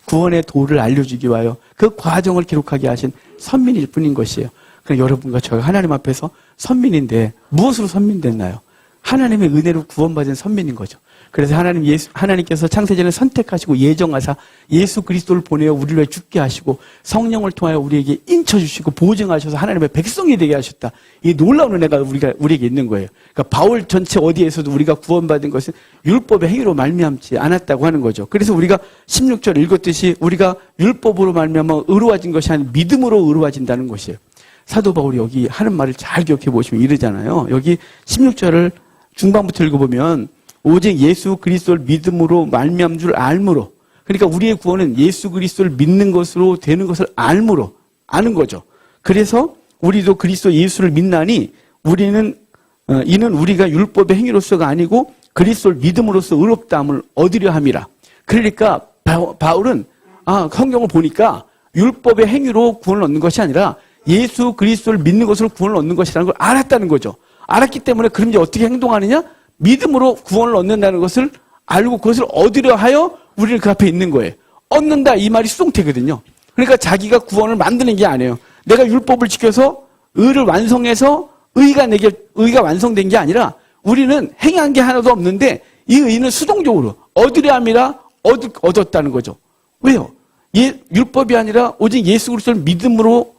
구원의 도를 알려주기 위하여 그 과정을 기록하게 하신 선민일 뿐인 것이에요. 그럼 여러분과 저희가 하나님 앞에서 선민인데 무엇으로 선민됐나요? 하나님의 은혜로 구원받은 선민인 거죠. 그래서 하나님께서 창세전에 선택하시고 예정하사 예수 그리스도를 보내어 우리를 위해 죽게 하시고 성령을 통하여 우리에게 인쳐주시고 보증하셔서 하나님의 백성이 되게 하셨다. 이 놀라운 은혜가 우리에게 있는 거예요. 그러니까 바울 전체 어디에서도 우리가 구원받은 것은 율법의 행위로 말미암지 않았다고 하는 거죠. 그래서 우리가 16절 읽었듯이 우리가 율법으로 말미암아 의로워진 것이 아닌 믿음으로 의로워진다는 것이에요. 사도 바울이 여기 하는 말을 잘 기억해 보시면 이러잖아요. 여기 16절을 중반부터 읽어보면 오직 예수 그리스도를 믿음으로 말미암은 줄 알므로, 그러니까 우리의 구원은 예수 그리스도를 믿는 것으로 되는 것을 알므로 아는 거죠. 그래서 우리도 그리스도 예수를 믿나니 이는 우리가 율법의 행위로서가 아니고 그리스도를 믿음으로써 의롭다함을 얻으려 함이라. 그러니까 바울은 성경을 보니까 율법의 행위로 구원을 얻는 것이 아니라 예수 그리스도를 믿는 것으로 구원을 얻는 것이라는 걸 알았다는 거죠. 알았기 때문에 그럼 이제 어떻게 행동하느냐? 믿음으로 구원을 얻는다는 것을 알고 그것을 얻으려 하여 우리는 그 앞에 있는 거예요. 얻는다, 이 말이 수동태거든요. 그러니까 자기가 구원을 만드는 게 아니에요. 내가 율법을 지켜서 의를 완성해서 의가 완성된 게 아니라 우리는 행한 게 하나도 없는데 이 의는 수동적으로 얻으려 함이라 얻었다는 거죠. 왜요? 율법이 아니라 오직 예수 그리스도를 믿음으로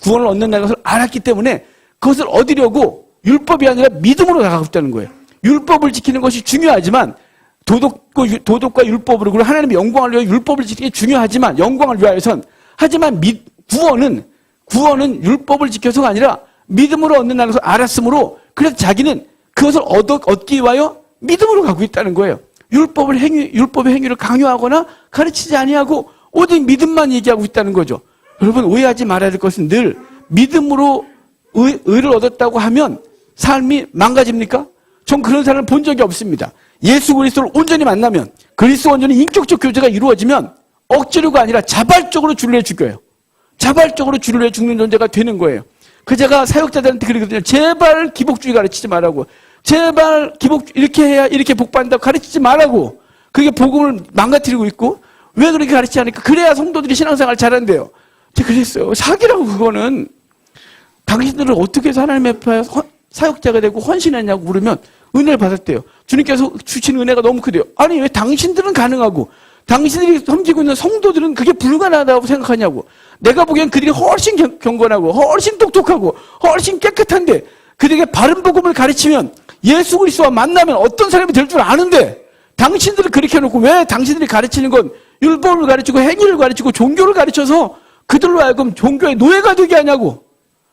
구원을 얻는다는 것을 알았기 때문에 그것을 얻으려고 율법이 아니라 믿음으로 나가고 있다는 거예요. 율법을 지키는 것이 중요하지만 도덕과 율법으로 그리고 하나님의 영광을 위하여 율법을 지키는 게 중요하지만 영광을 위하여선 하지만 구원은 율법을 지켜서가 아니라 믿음으로 얻는다는 것을 알았으므로 그래서 자기는 그것을 얻기 위하여 믿음으로 가고 있다는 거예요. 율법의 행위를 강요하거나 가르치지 아니하고 오직 믿음만 얘기하고 있다는 거죠. 여러분, 오해하지 말아야 될 것은 늘 믿음으로 의를 얻었다고 하면 삶이 망가집니까? 전 그런 사람을 본 적이 없습니다. 예수 그리스도를 온전히 만나면 그리스도 온전히 인격적 교제가 이루어지면 억지로가 아니라 자발적으로 주를 위해 죽여요. 자발적으로 주를 위해 죽는 존재가 되는 거예요. 제가 사역자들한테 그러거든요. 제발 기복주의 가르치지 말라고. 제발 이렇게 해야 이렇게 복받는다고 가르치지 말라고. 그게 복음을 망가뜨리고 있고 왜 그렇게 가르치지 않을까? 그래야 성도들이 신앙생활 잘한대요. 제가 그랬어요. 사기라고 그거는. 당신들은 어떻게 해서 하나님의 앞에 사역자가 되고 헌신했냐고 물으면 은혜를 받았대요. 주님께서 주신 은혜가 너무 크대요. 아니 왜 당신들은 가능하고 당신들이 섬기고 있는 성도들은 그게 불가능하다고 생각하냐고. 내가 보기엔 그들이 훨씬 경건하고 훨씬 똑똑하고 훨씬 깨끗한데 그들에게 바른 복음을 가르치면 예수 그리스도와 만나면 어떤 사람이 될 줄 아는데 당신들을 그렇게 해놓고 왜 당신들이 가르치는 건 율법을 가르치고 행위를 가르치고 종교를 가르쳐서 그들로 하여금 종교의 노예가 되게 하냐고.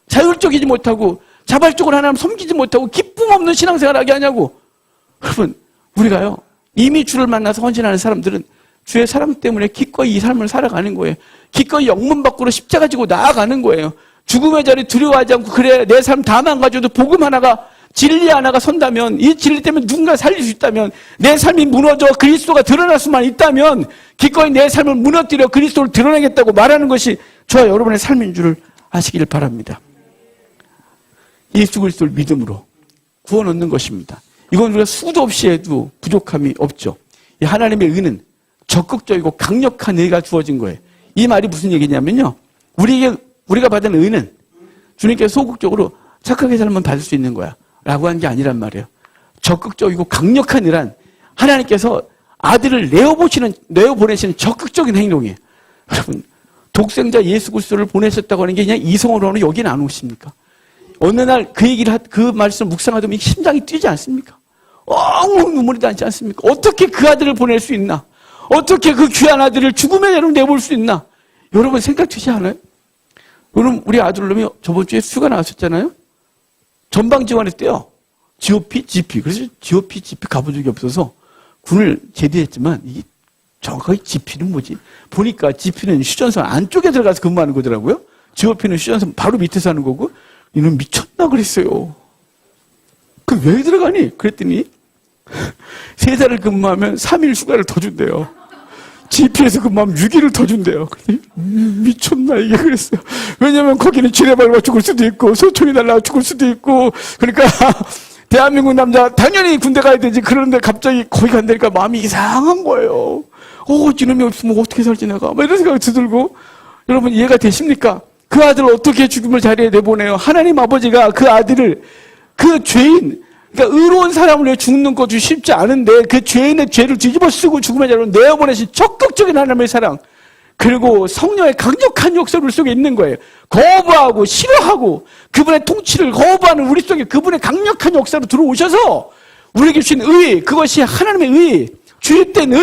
자율적이지 못하고 자발적으로 하나님 섬기지 못하고 기쁨 없는 신앙생활하게 하냐고. 여러분 우리가요 이미 주를 만나서 헌신하는 사람들은 주의 사랑 때문에 기꺼이 이 삶을 살아가는 거예요. 기꺼이 영문 밖으로 십자가 지고 나아가는 거예요. 죽음의 자리 두려워하지 않고 그래 내 삶 다 망가져도 복음 하나가 진리 하나가 선다면 이 진리 때문에 누군가 살릴 수 있다면 내 삶이 무너져 그리스도가 드러날 수만 있다면 기꺼이 내 삶을 무너뜨려 그리스도를 드러내겠다고 말하는 것이 저와 여러분의 삶인 줄을 아시길 바랍니다. 예수 그리스도를 믿음으로 구원 얻는 것입니다. 이건 우리가 수도 없이 해도 부족함이 없죠. 이 하나님의 의는 적극적이고 강력한 의가 주어진 거예요. 이 말이 무슨 얘기냐면요. 우리가 받은 의는 주님께서 소극적으로 착하게 살면 받을 수 있는 거야. 라고 한 게 아니란 말이에요. 적극적이고 강력한 의란 하나님께서 아들을 내어보내시는 적극적인 행동이에요. 여러분, 독생자 예수 그리스도를 보내셨다고 하는 게 그냥 이성으로는 여기는 안 오십니까? 어느 날 그 말씀을 묵상하더니 심장이 뛰지 않습니까? 엉엉 눈물이 나지 않습니까? 어떻게 그 아들을 보낼 수 있나? 어떻게 그 귀한 아들을 죽음의 대로 내볼 수 있나? 여러분 생각되지 않아요? 여러분 우리 아들놈이 저번 주에 휴가 나왔었잖아요. 전방 지원했대요. GOP, GP. 그래서 GOP, GP 가본 적이 없어서 군을 제대했지만 이게 정확하게 GP는 뭐지? 보니까 GP는 휴전선 안쪽에 들어가서 근무하는 거더라고요. GOP는 휴전선 바로 밑에서 하는 거고 이놈 미쳤나 그랬어요. 그 왜 들어가니? 그랬더니 3달을 근무하면 3일 휴가를 더 준대요. GP에서 근무하면 6일을 더 준대요. 미쳤나 이게 그랬어요. 왜냐면 거기는 지뢰 밟아 죽을 수도 있고 소총이 날라와 죽을 수도 있고 그러니까 대한민국 남자 당연히 군대 가야 되지. 그런데 갑자기 거기 간다니까 마음이 이상한 거예요. 이놈이 없으면 어떻게 살지 내가. 이런 생각이 들고 여러분 이해가 되십니까? 그 아들을 어떻게 죽음을 자리에 내보내요? 하나님 아버지가 그 아들을 그 죄인 그러니까 의로운 사람을 위해 죽는 것도 쉽지 않은데 그 죄인의 죄를 뒤집어 쓰고 죽음의 자리로 내어보내신 적극적인 하나님의 사랑 그리고 성령의 강력한 역사 우리 속에 있는 거예요. 거부하고 싫어하고 그분의 통치를 거부하는 우리 속에 그분의 강력한 역사로 들어오셔서 우리에게 주신 의 그것이 하나님의 의 주입된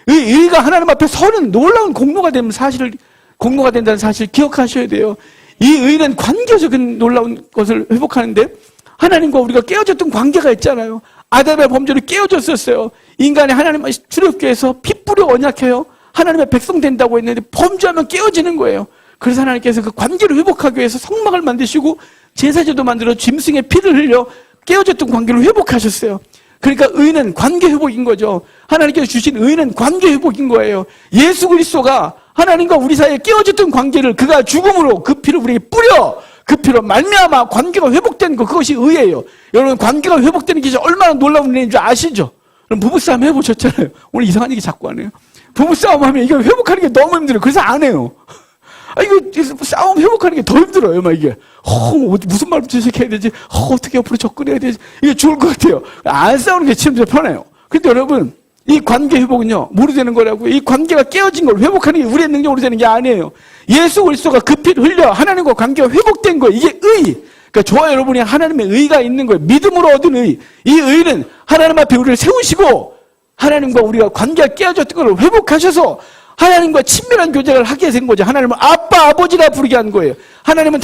의가 하나님 앞에 서는 놀라운 공로가 된다는 사실을 기억하셔야 돼요. 이 의는 관계적인 놀라운 것을 회복하는데 하나님과 우리가 깨어졌던 관계가 있잖아요. 아담의 범죄로 깨어졌었어요. 인간이 하나님의 출애굽기에서 피 뿌려 언약해요. 하나님의 백성 된다고 했는데 범죄하면 깨어지는 거예요. 그래서 하나님께서 그 관계를 회복하기 위해서 성막을 만드시고 제사제도 만들어 짐승의 피를 흘려 깨어졌던 관계를 회복하셨어요. 그러니까 의는 관계 회복인 거죠. 하나님께서 주신 의는 관계 회복인 거예요. 예수 그리스도가 하나님과 우리 사이에 깨어졌던 관계를 그가 죽음으로 그 피를 우리에게 뿌려 그 피로 말미암아 관계가 회복된 거 그것이 의예요. 여러분 관계가 회복되는 게 얼마나 놀라운 일인 줄 아시죠? 그럼 부부싸움 해보셨잖아요. 오늘 이상한 얘기 자꾸 안 해요. 부부싸움 하면 이거 회복하는 게 너무 힘들어요. 그래서 안 해요. 이거 싸움 회복하는 게 더 힘들어요. 막 이게 무슨 말부터 시작해야 되지? 어떻게 옆으로 접근해야 되지? 이게 좋을 것 같아요. 안 싸우는 게 진짜 편해요. 근데 여러분 이 관계 회복은요 뭐로 되는 거라고요? 이 관계가 깨어진 걸 회복하는 게 우리의 능력으로 되는 게 아니에요. 예수 그리스도가 그 피를 흘려 하나님과 관계가 회복된 거예요. 이게 의. 그러니까 저와 여러분이 하나님의 의가 있는 거예요. 믿음으로 얻은 의. 이 의는 하나님 앞에 우리를 세우시고 하나님과 우리가 관계가 깨어졌던 걸 회복하셔서 하나님과 친밀한 교제를 하게 된 거죠. 하나님은 아빠, 아버지라 부르게 한 거예요. 하나님은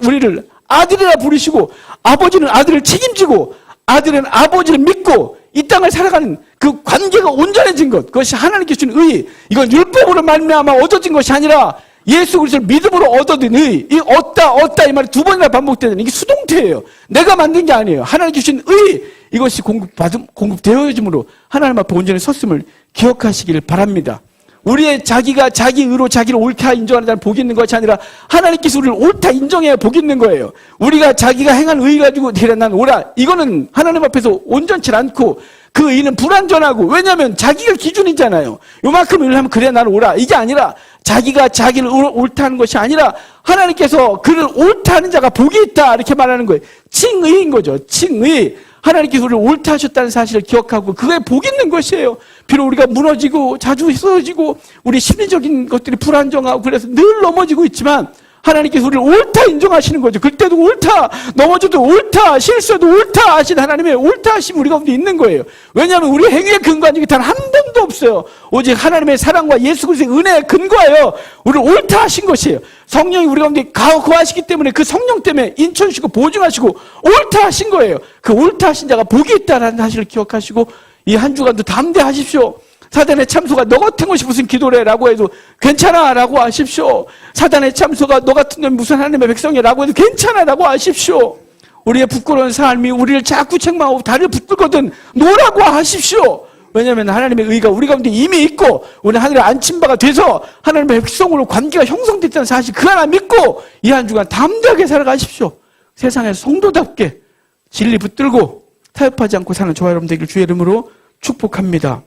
우리를 아들이라 부르시고 아버지는 아들을 책임지고 아들은 아버지를 믿고 이 땅을 살아가는 그 관계가 온전해진 것. 그것이 하나님께 주신 의. 이건 율법으로 말미암아 얻어진 것이 아니라 예수 그리스도를 믿음으로 얻어든 의. 이 얻다 이 말이 2번이나 반복되는 이게 수동태예요. 내가 만든 게 아니에요. 하나님 주신 의. 이것이 공급되어짐으로 하나님 앞에 온전히 섰음을 기억하시길 바랍니다. 우리의 자기가 자기 의로 자기를 옳다 인정하는 자는 복이 있는 것이 아니라 하나님께서 우리를 옳다 인정해야 복이 있는 거예요. 우리가 자기가 행한 의 가지고 그래 난 옳아, 이거는 하나님 앞에서 온전치 않고 그 의는 불완전하고, 왜냐하면 자기가 기준이잖아요. 요만큼 의를 하면 그래 난 옳아, 이게 아니라 자기가 자기를 옳다 하는 것이 아니라 하나님께서 그를 옳다 하는 자가 복이 있다 이렇게 말하는 거예요. 칭의인 거죠. 칭의. 하나님께서 우리를 옳다 하셨다는 사실을 기억하고 그게 복 있는 것이에요. 비록 우리가 무너지고 자주 쓰러지고 우리 심리적인 것들이 불안정하고 그래서 늘 넘어지고 있지만 하나님께서 우리를 옳다 인정하시는 거죠. 그때도 옳다, 넘어져도 옳다, 실수해도 옳다 하신 하나님의 옳다 하심 우리 가운데 있는 거예요. 왜냐하면 우리 행위의 근거한 단 한 번도 없어요. 오직 하나님의 사랑과 예수 그리스도의 은혜의 근거예요. 우리를 옳다 하신 것이에요. 성령이 우리 가운데 거하시기 때문에 그 성령 때문에 인쳐주시고 보증하시고 옳다 하신 거예요. 그 옳다 하신 자가 복이 있다는 사실을 기억하시고 이 한 주간도 담대하십시오. 사단의 참소가 너 같은 것이 무슨 기도래 라고 해도 괜찮아 라고 하십시오. 사단의 참소가 너 같은 놈이 무슨 하나님의 백성이라고 해도 괜찮아 라고 하십시오. 우리의 부끄러운 삶이 우리를 자꾸 책망하고 다리를 붙들거든 노라고 하십시오. 왜냐하면 하나님의 의가 우리 가운데 이미 있고 우리 하늘에 안친 바가 돼서 하나님의 백성으로 관계가 형성됐다는 사실 그 하나 믿고 이 한 주간 담대하게 살아가십시오. 세상에서 성도답게 진리 붙들고 타협하지 않고 사는 저와 여러분 되길 주의 이름으로 축복합니다.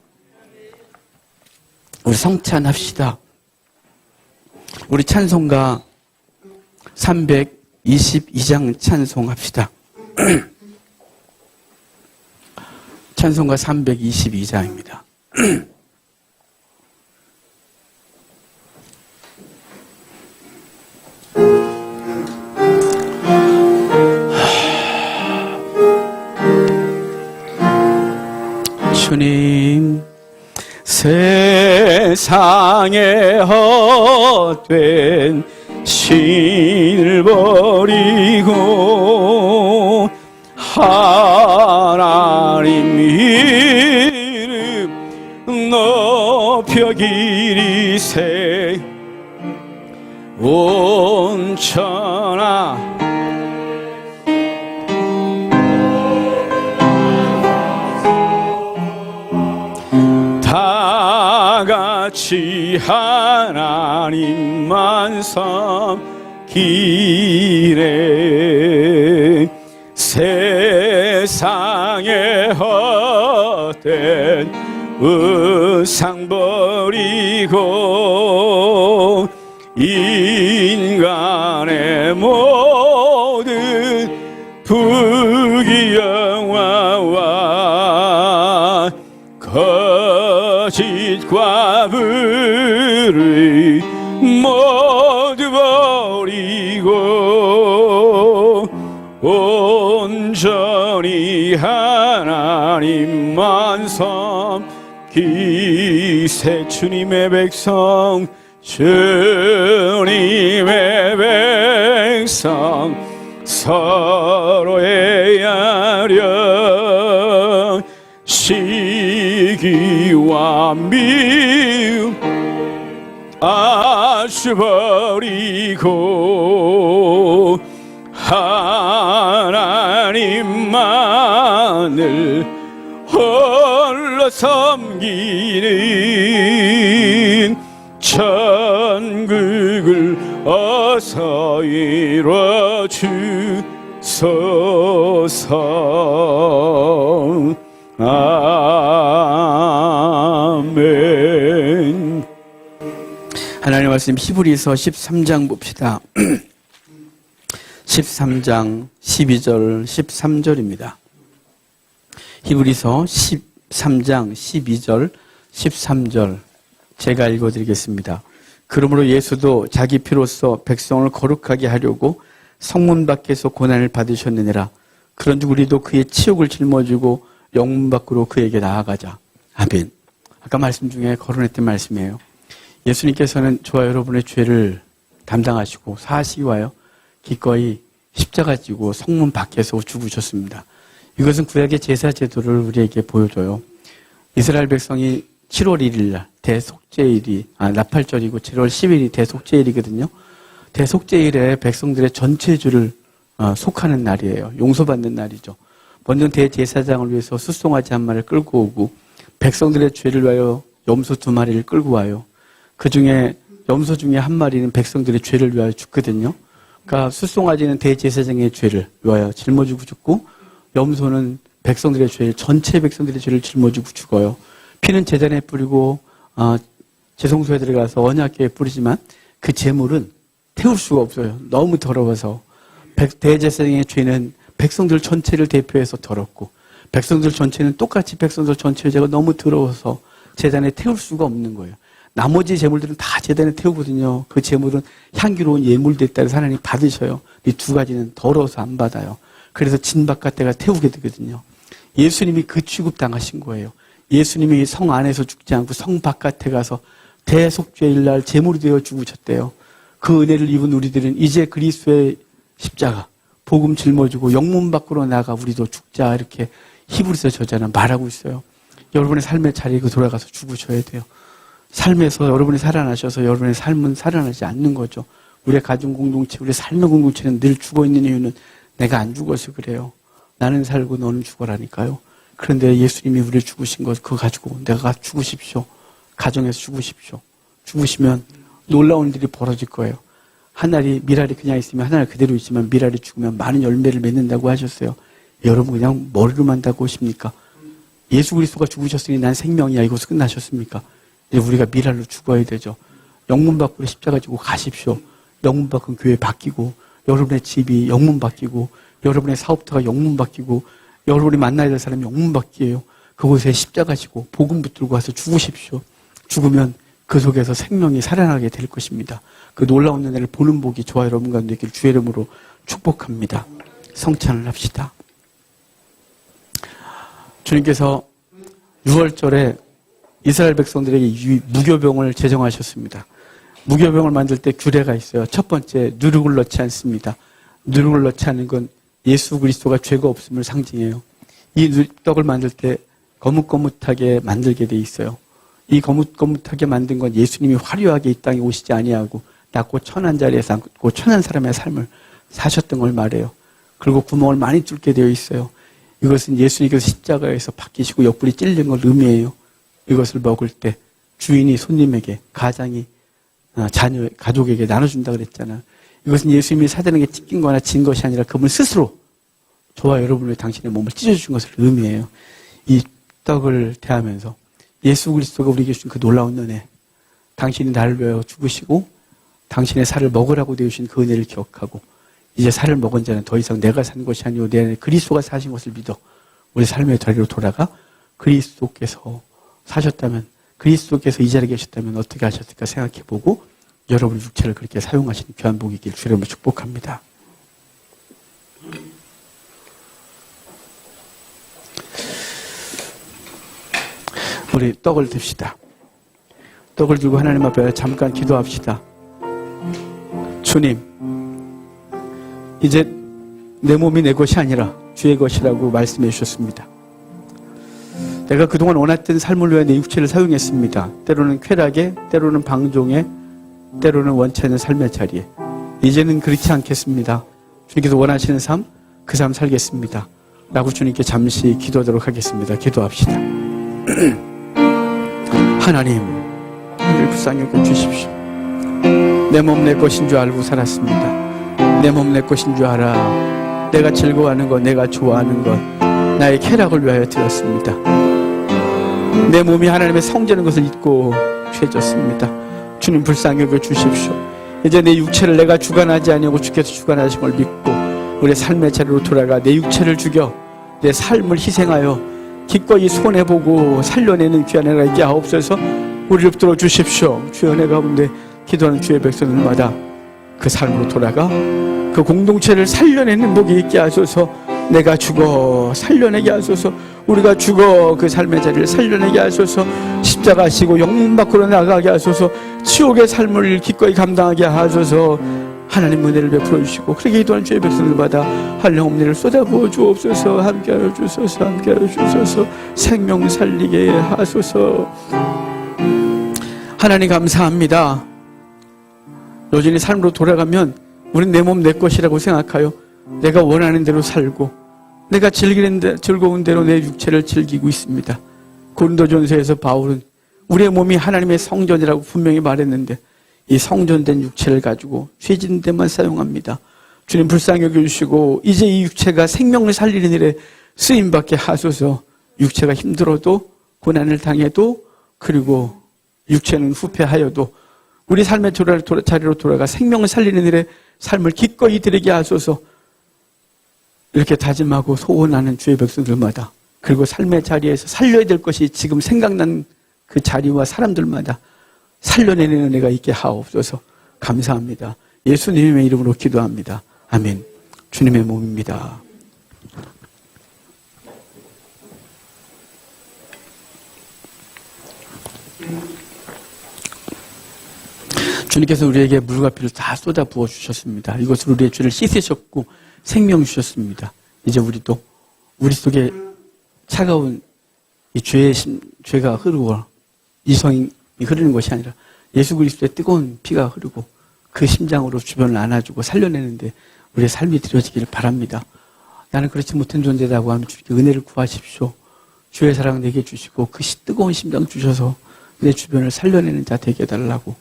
우리 성찬합시다. 우리 찬송가 322장 찬송합시다. 찬송가 322장입니다. 주님, 세상에 헛된 신을 버리고 하나님 이름 높여 기리세 온 천하 다 같이 하나님만 섬기래 세상에 헛된 의상 버리고 인간의 모든 부귀영화와 거짓과 불의 모두 버리고 온전히 하나님만 섬기세 주님의 백성 주님의 백성 서로 애하려 시기와 미움 아주 버리고 하나님만을 홀로 섬기는 천국을 어서 이루어 주소서. 아멘. 하나님 말씀 히브리서 13장 봅시다. 13장 12절 13절입니다. 히브리서 13장 12절 13절 제가 읽어드리겠습니다. 그러므로 예수도 자기 피로써 백성을 거룩하게 하려고 성문 밖에서 고난을 받으셨느니라. 그런즉 우리도 그의 치욕을 짊어지고 영문 밖으로 그에게 나아가자. 아멘. 아까 말씀 중에 거론했던 말씀이에요. 예수님께서는 저와 여러분의 죄를 담당하시고 사하시기 위하여 기꺼이 십자가 지고 성문 밖에서 죽으셨습니다. 이것은 구약의 제사 제도를 우리에게 보여줘요. 이스라엘 백성이 7월 1일 날 대속죄일이 나팔절이고 7월 10일이 대속죄일이거든요. 대속죄일에 백성들의 전체 죄를 속하는 날이에요. 용서받는 날이죠. 먼저 대제사장을 위해서 숫송아지 한 마리를 끌고 오고 백성들의 죄를 위하여 염소 2마리를 끌고 와요. 그 중에 염소 중에 한 마리는 백성들의 죄를 위하여 죽거든요. 그러니까 숫송아지는 대제사장의 죄를 위하여 짊어지고 죽고, 염소는 백성들의 죄, 전체 백성들의 죄를 짊어지고 죽어요. 피는 제단에 뿌리고 제성소에 들어가서 언약궤에 뿌리지만 그 제물은 태울 수가 없어요. 너무 더러워서. 대제사장의 죄는 백성들 전체를 대표해서 더럽고, 백성들 전체는 똑같이 백성들 전체의 죄가 너무 더러워서 제단에 태울 수가 없는 거예요. 나머지 제물들은 다 제단에 태우거든요. 그 제물은 향기로운 예물에 따라서 하나님 받으셔요. 이 두 가지는 더러워서 안 받아요. 그래서 진 바깥에가 태우게 되거든요. 예수님이 그 취급당하신 거예요. 예수님이 성 안에서 죽지 않고 성 바깥에 가서 대속죄일 날 제물이 되어 죽으셨대요. 그 은혜를 입은 우리들은 이제 그리스도의 십자가, 복음 짊어지고 영문 밖으로 나가 우리도 죽자, 이렇게 히브리서 저자는 말하고 있어요. 여러분의 삶의 자리에 돌아가서 죽으셔야 돼요. 삶에서 여러분이 살아나셔서 여러분의 삶은 살아나지 않는 거죠. 우리의 가정 공동체, 우리의 삶의 공동체는 늘 죽어있는 이유는 내가 안 죽어서 그래요. 나는 살고 너는 죽어라니까요. 그런데 예수님이 우리를 죽으신 것 그거 가지고 내가 죽으십시오. 가정에서 죽으십시오. 죽으시면 놀라운 일이 벌어질 거예요. 하늘이 미랄이 그냥 있으면 하늘 그대로 있지만 미랄이 죽으면 많은 열매를 맺는다고 하셨어요. 여러분 그냥 머리로만 다고 오십니까? 예수 그리스도가 죽으셨으니 난 생명이야, 이것은 끝나셨습니까? 이제 우리가 미랄로 죽어야 되죠. 영문 밖으로 십자가 지고 가십시오. 영문 밖은 교회 바뀌고, 여러분의 집이 영문 바뀌고, 여러분의 사업터가 영문 바뀌고, 여러분이 만나야 될 사람이 영문 바뀌어요. 그곳에 십자가 지고 복음 붙들고 와서 죽으십시오. 죽으면 그 속에서 생명이 살아나게 될 것입니다. 그 놀라운 은혜를 보는 복이 저와 여러분 가운데 있기를 주의 이름으로 축복합니다. 성찬을 합시다. 주님께서 6월절에 이스라엘 백성들에게 무교병을 제정하셨습니다. 무교병을 만들 때 규례가 있어요. 첫 번째, 누룩을 넣지 않습니다. 누룩을 넣지 않는 건 예수 그리스도가 죄가 없음을 상징해요. 이 떡을 만들 때 거뭇거뭇하게 만들게 돼 있어요. 이 거뭇거뭇하게 만든 건 예수님이 화려하게 이 땅에 오시지 아니하고 낮고 천한 자리에서 앉고 천한 사람의 삶을 사셨던 걸 말해요. 그리고 구멍을 많이 뚫게 되어 있어요. 이것은 예수님께서 십자가에서 박히시고 옆구리 찔린 걸 의미해요. 이것을 먹을 때 주인이 손님에게, 가장이 자녀, 가족에게 나눠준다 그랬잖아요. 이것은 예수님이 사단에게 찢긴 거나 진 것이 아니라 그분 스스로 저와 여러분의 당신의 몸을 찢어주신 것을 의미해요. 이 떡을 대하면서 예수 그리스도가 우리에게 주신 그 놀라운 은혜, 당신이 나를 위하여 죽으시고 당신의 살을 먹으라고 되어주신 그 은혜를 기억하고, 이제 살을 먹은 자는 더 이상 내가 산 것이 아니오 내 안에 그리스도가 사신 것을 믿어 우리 삶의 자리로 돌아가 그리스도께서 사셨다면, 그리스도께서 이 자리에 계셨다면 어떻게 하셨을까 생각해보고 여러분 육체를 그렇게 사용하시는 귀한 복이 있길 주님을 축복합니다. 우리 떡을 듭시다. 떡을 들고 하나님 앞에 잠깐 기도합시다. 주님, 이제 내 몸이 내 것이 아니라 주의 것이라고 말씀해 주셨습니다. 내가 그동안 원했던 삶을 위해 내 육체를 사용했습니다. 때로는 쾌락에, 때로는 방종에, 때로는 원치 않는 삶의 자리에. 이제는 그렇지 않겠습니다. 주님께서 원하시는 삶, 그 삶 살겠습니다. 라고 주님께 잠시 기도하도록 하겠습니다. 기도합시다. 하나님, 우리를 불쌍히 여겨 주십시오. 내 몸 내 것인 줄 알고 살았습니다. 내 몸 내 것인 줄 알아. 내가 즐거워하는 것, 내가 좋아하는 것, 나의 쾌락을 위하여 드렸습니다. 내 몸이 하나님의 성전인 것을 잊고 죄졌습니다. 주님 불쌍히 여겨 주십시오. 이제 내 육체를 내가 주관하지 아니하고 주께서 주관하신 걸 믿고 우리의 삶의 자리로 돌아가 내 육체를 죽여 내 삶을 희생하여 기꺼이 손해보고 살려내는 귀한 은혜가 있게 하옵소서. 우리를 붙들어 주십시오. 주의 은혜 가운데 기도하는 주의 백성들마다 그 삶으로 돌아가 그 공동체를 살려내는 복이 있게 하소서. 내가 죽어 살려내게 하소서. 우리가 죽어 그 삶의 자리를 살려내게 하소서. 십자가 지고 영문 밖으로 나가게 하소서. 지옥의 삶을 기꺼이 감당하게 하소서. 하나님 은혜를 베풀어 주시고 그렇게 기도하는 주의 백성들마다 한량 은혜를 쏟아부어 주옵소서. 함께하여 주소서. 함께하여 주소서. 생명 살리게 하소서. 하나님 감사합니다. 여전히 삶으로 돌아가면 우린 내 몸 내 것이라고 생각하여 내가 원하는 대로 살고 내가 즐거운 대로 내 육체를 즐기고 있습니다. 고린도전서에서 바울은 우리의 몸이 하나님의 성전이라고 분명히 말했는데 이 성전된 육체를 가지고 죄진 데만 사용합니다. 주님 불쌍히 여겨주시고 이제 이 육체가 생명을 살리는 일에 쓰임받게 하소서. 육체가 힘들어도 고난을 당해도 그리고 육체는 후패하여도 우리 삶의 자리로 돌아가 생명을 살리는 일에 삶을 기꺼이 드리게 하소서. 이렇게 다짐하고 소원하는 주의 백성들마다 그리고 삶의 자리에서 살려야 될 것이 지금 생각난 그 자리와 사람들마다 살려내는 은혜가 있게 하옵소서. 감사합니다. 예수님의 이름으로 기도합니다. 아멘. 주님의 몸입니다. 주님께서 우리에게 물과 피를 다 쏟아 부어 주셨습니다. 이것으로 우리의 죄를 씻으셨고 생명 주셨습니다. 이제 우리도 우리 속에 차가운 이 죄가 흐르고 이성이 흐르는 것이 아니라 예수 그리스도의 뜨거운 피가 흐르고 그 심장으로 주변을 안아주고 살려내는데 우리의 삶이 드려지기를 바랍니다. 나는 그렇지 못한 존재라고 하면 주님께 은혜를 구하십시오. 주의 사랑 내게 주시고 그 뜨거운 심장 주셔서 내 주변을 살려내는 자 되게 해달라고.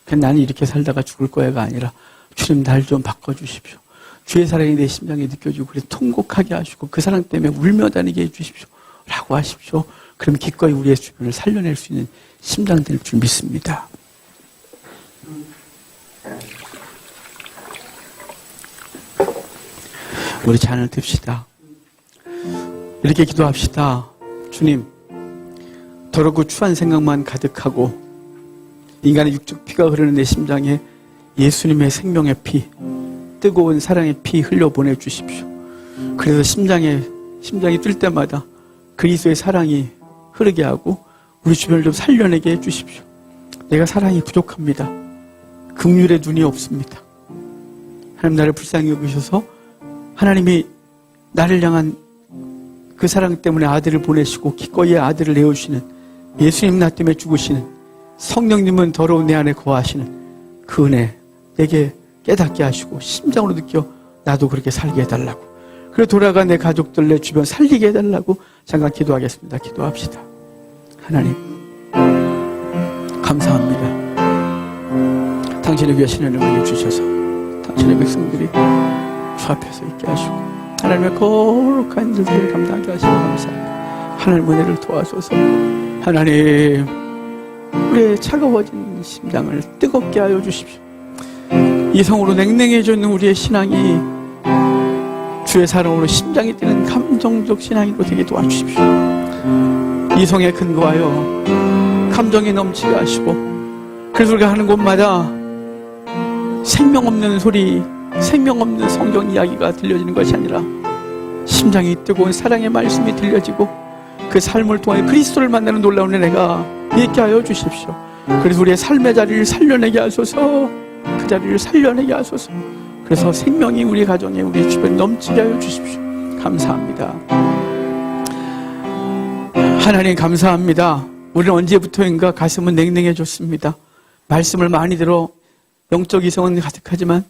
그냥 나는 이렇게 살다가 죽을 거야가 아니라 주님 날 좀 바꿔주십시오. 주의 사랑이 내 심장에 느껴지고 그래 통곡하게 하시고 그 사랑 때문에 울며 다니게 해주십시오. 라고 하십시오. 그럼 기꺼이 우리의 주변을 살려낼 수 있는 심장 될 줄 믿습니다. 우리 잔을 듭시다. 이렇게 기도합시다. 주님, 더럽고 추한 생각만 가득하고 인간의 육적 피가 흐르는 내 심장에 예수님의 생명의 피, 뜨거운 사랑의 피 흘려 보내주십시오. 그래서 심장이 뛸 때마다 그리스도의 사랑이 흐르게 하고 우리 주변을 좀 살려내게 해주십시오. 내가 사랑이 부족합니다. 긍휼의 눈이 없습니다. 하나님 나를 불쌍히 여기셔서 하나님이 나를 향한 그 사랑 때문에 아들을 보내시고 기꺼이 아들을 내어주시는 예수님 나 때문에 죽으시는 성령님은 더러운 내 안에 거하시는 그 은혜 내게 깨닫게 하시고 심장으로 느껴 나도 그렇게 살게 해달라고. 그리고 돌아가 내 가족들 내 주변 살리게 해달라고 잠깐 기도하겠습니다. 기도합시다. 하나님 감사합니다. 당신의 귀하신 은혜를 주셔서 당신의 백성들이 주 앞에서 있게 하시고 하나님의 거룩한 일들을 감당하게 하시고 감사합니다. 하나님 은혜를 도와줘서 하나님 우리의 차가워진 심장을 뜨겁게 하여 주십시오. 이성으로 냉랭해져 있는 우리의 신앙이 주의 사랑으로 심장이 뛰는 감정적 신앙으로 되게 도와주십시오. 이성에 근거하여 감정이 넘치게 하시고 그래서 우리가 하는 곳마다 생명 없는 소리, 생명 없는 성경 이야기가 들려지는 것이 아니라 심장이 뜨거운 사랑의 말씀이 들려지고 그 삶을 통해 그리스도를 만나는 놀라운 은혜가 있게 하여 주십시오. 그래서 우리의 삶의 자리를 살려내게 하소서. 그 자리를 살려내게 하소서. 그래서 생명이 우리 가정에 우리 주변에 넘치게 하여 주십시오. 감사합니다. 하나님 감사합니다. 우리는 언제부터인가 가슴은 냉랭해졌습니다. 말씀을 많이 들어 영적 이성은 가득하지만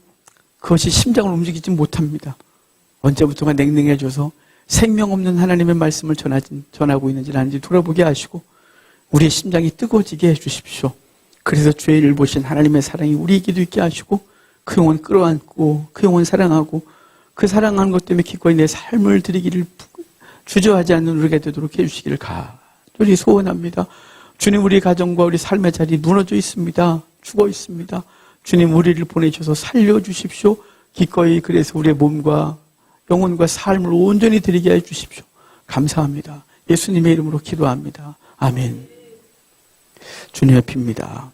그것이 심장을 움직이지 못합니다. 언제부턴가 냉랭해져서 생명 없는 하나님의 말씀을 전하고 있는지 아닌지 돌아보게 하시고 우리의 심장이 뜨거워지게 해주십시오. 그래서 죄를 보신 하나님의 사랑이 우리에게도 있게 하시고 그 영혼 끌어안고 그 영혼 사랑하고 그 사랑하는 것 때문에 기꺼이 내 삶을 드리기를 주저하지 않는 우리가 되도록 해주시기를 간절히 소원합니다. 주님 우리 가정과 우리 삶의 자리 무너져 있습니다. 죽어 있습니다. 주님 우리를 보내셔서 살려주십시오. 기꺼이 그래서 우리의 몸과 영혼과 삶을 온전히 드리게 해주십시오. 감사합니다. 예수님의 이름으로 기도합니다. 아멘. 주님의 피입니다.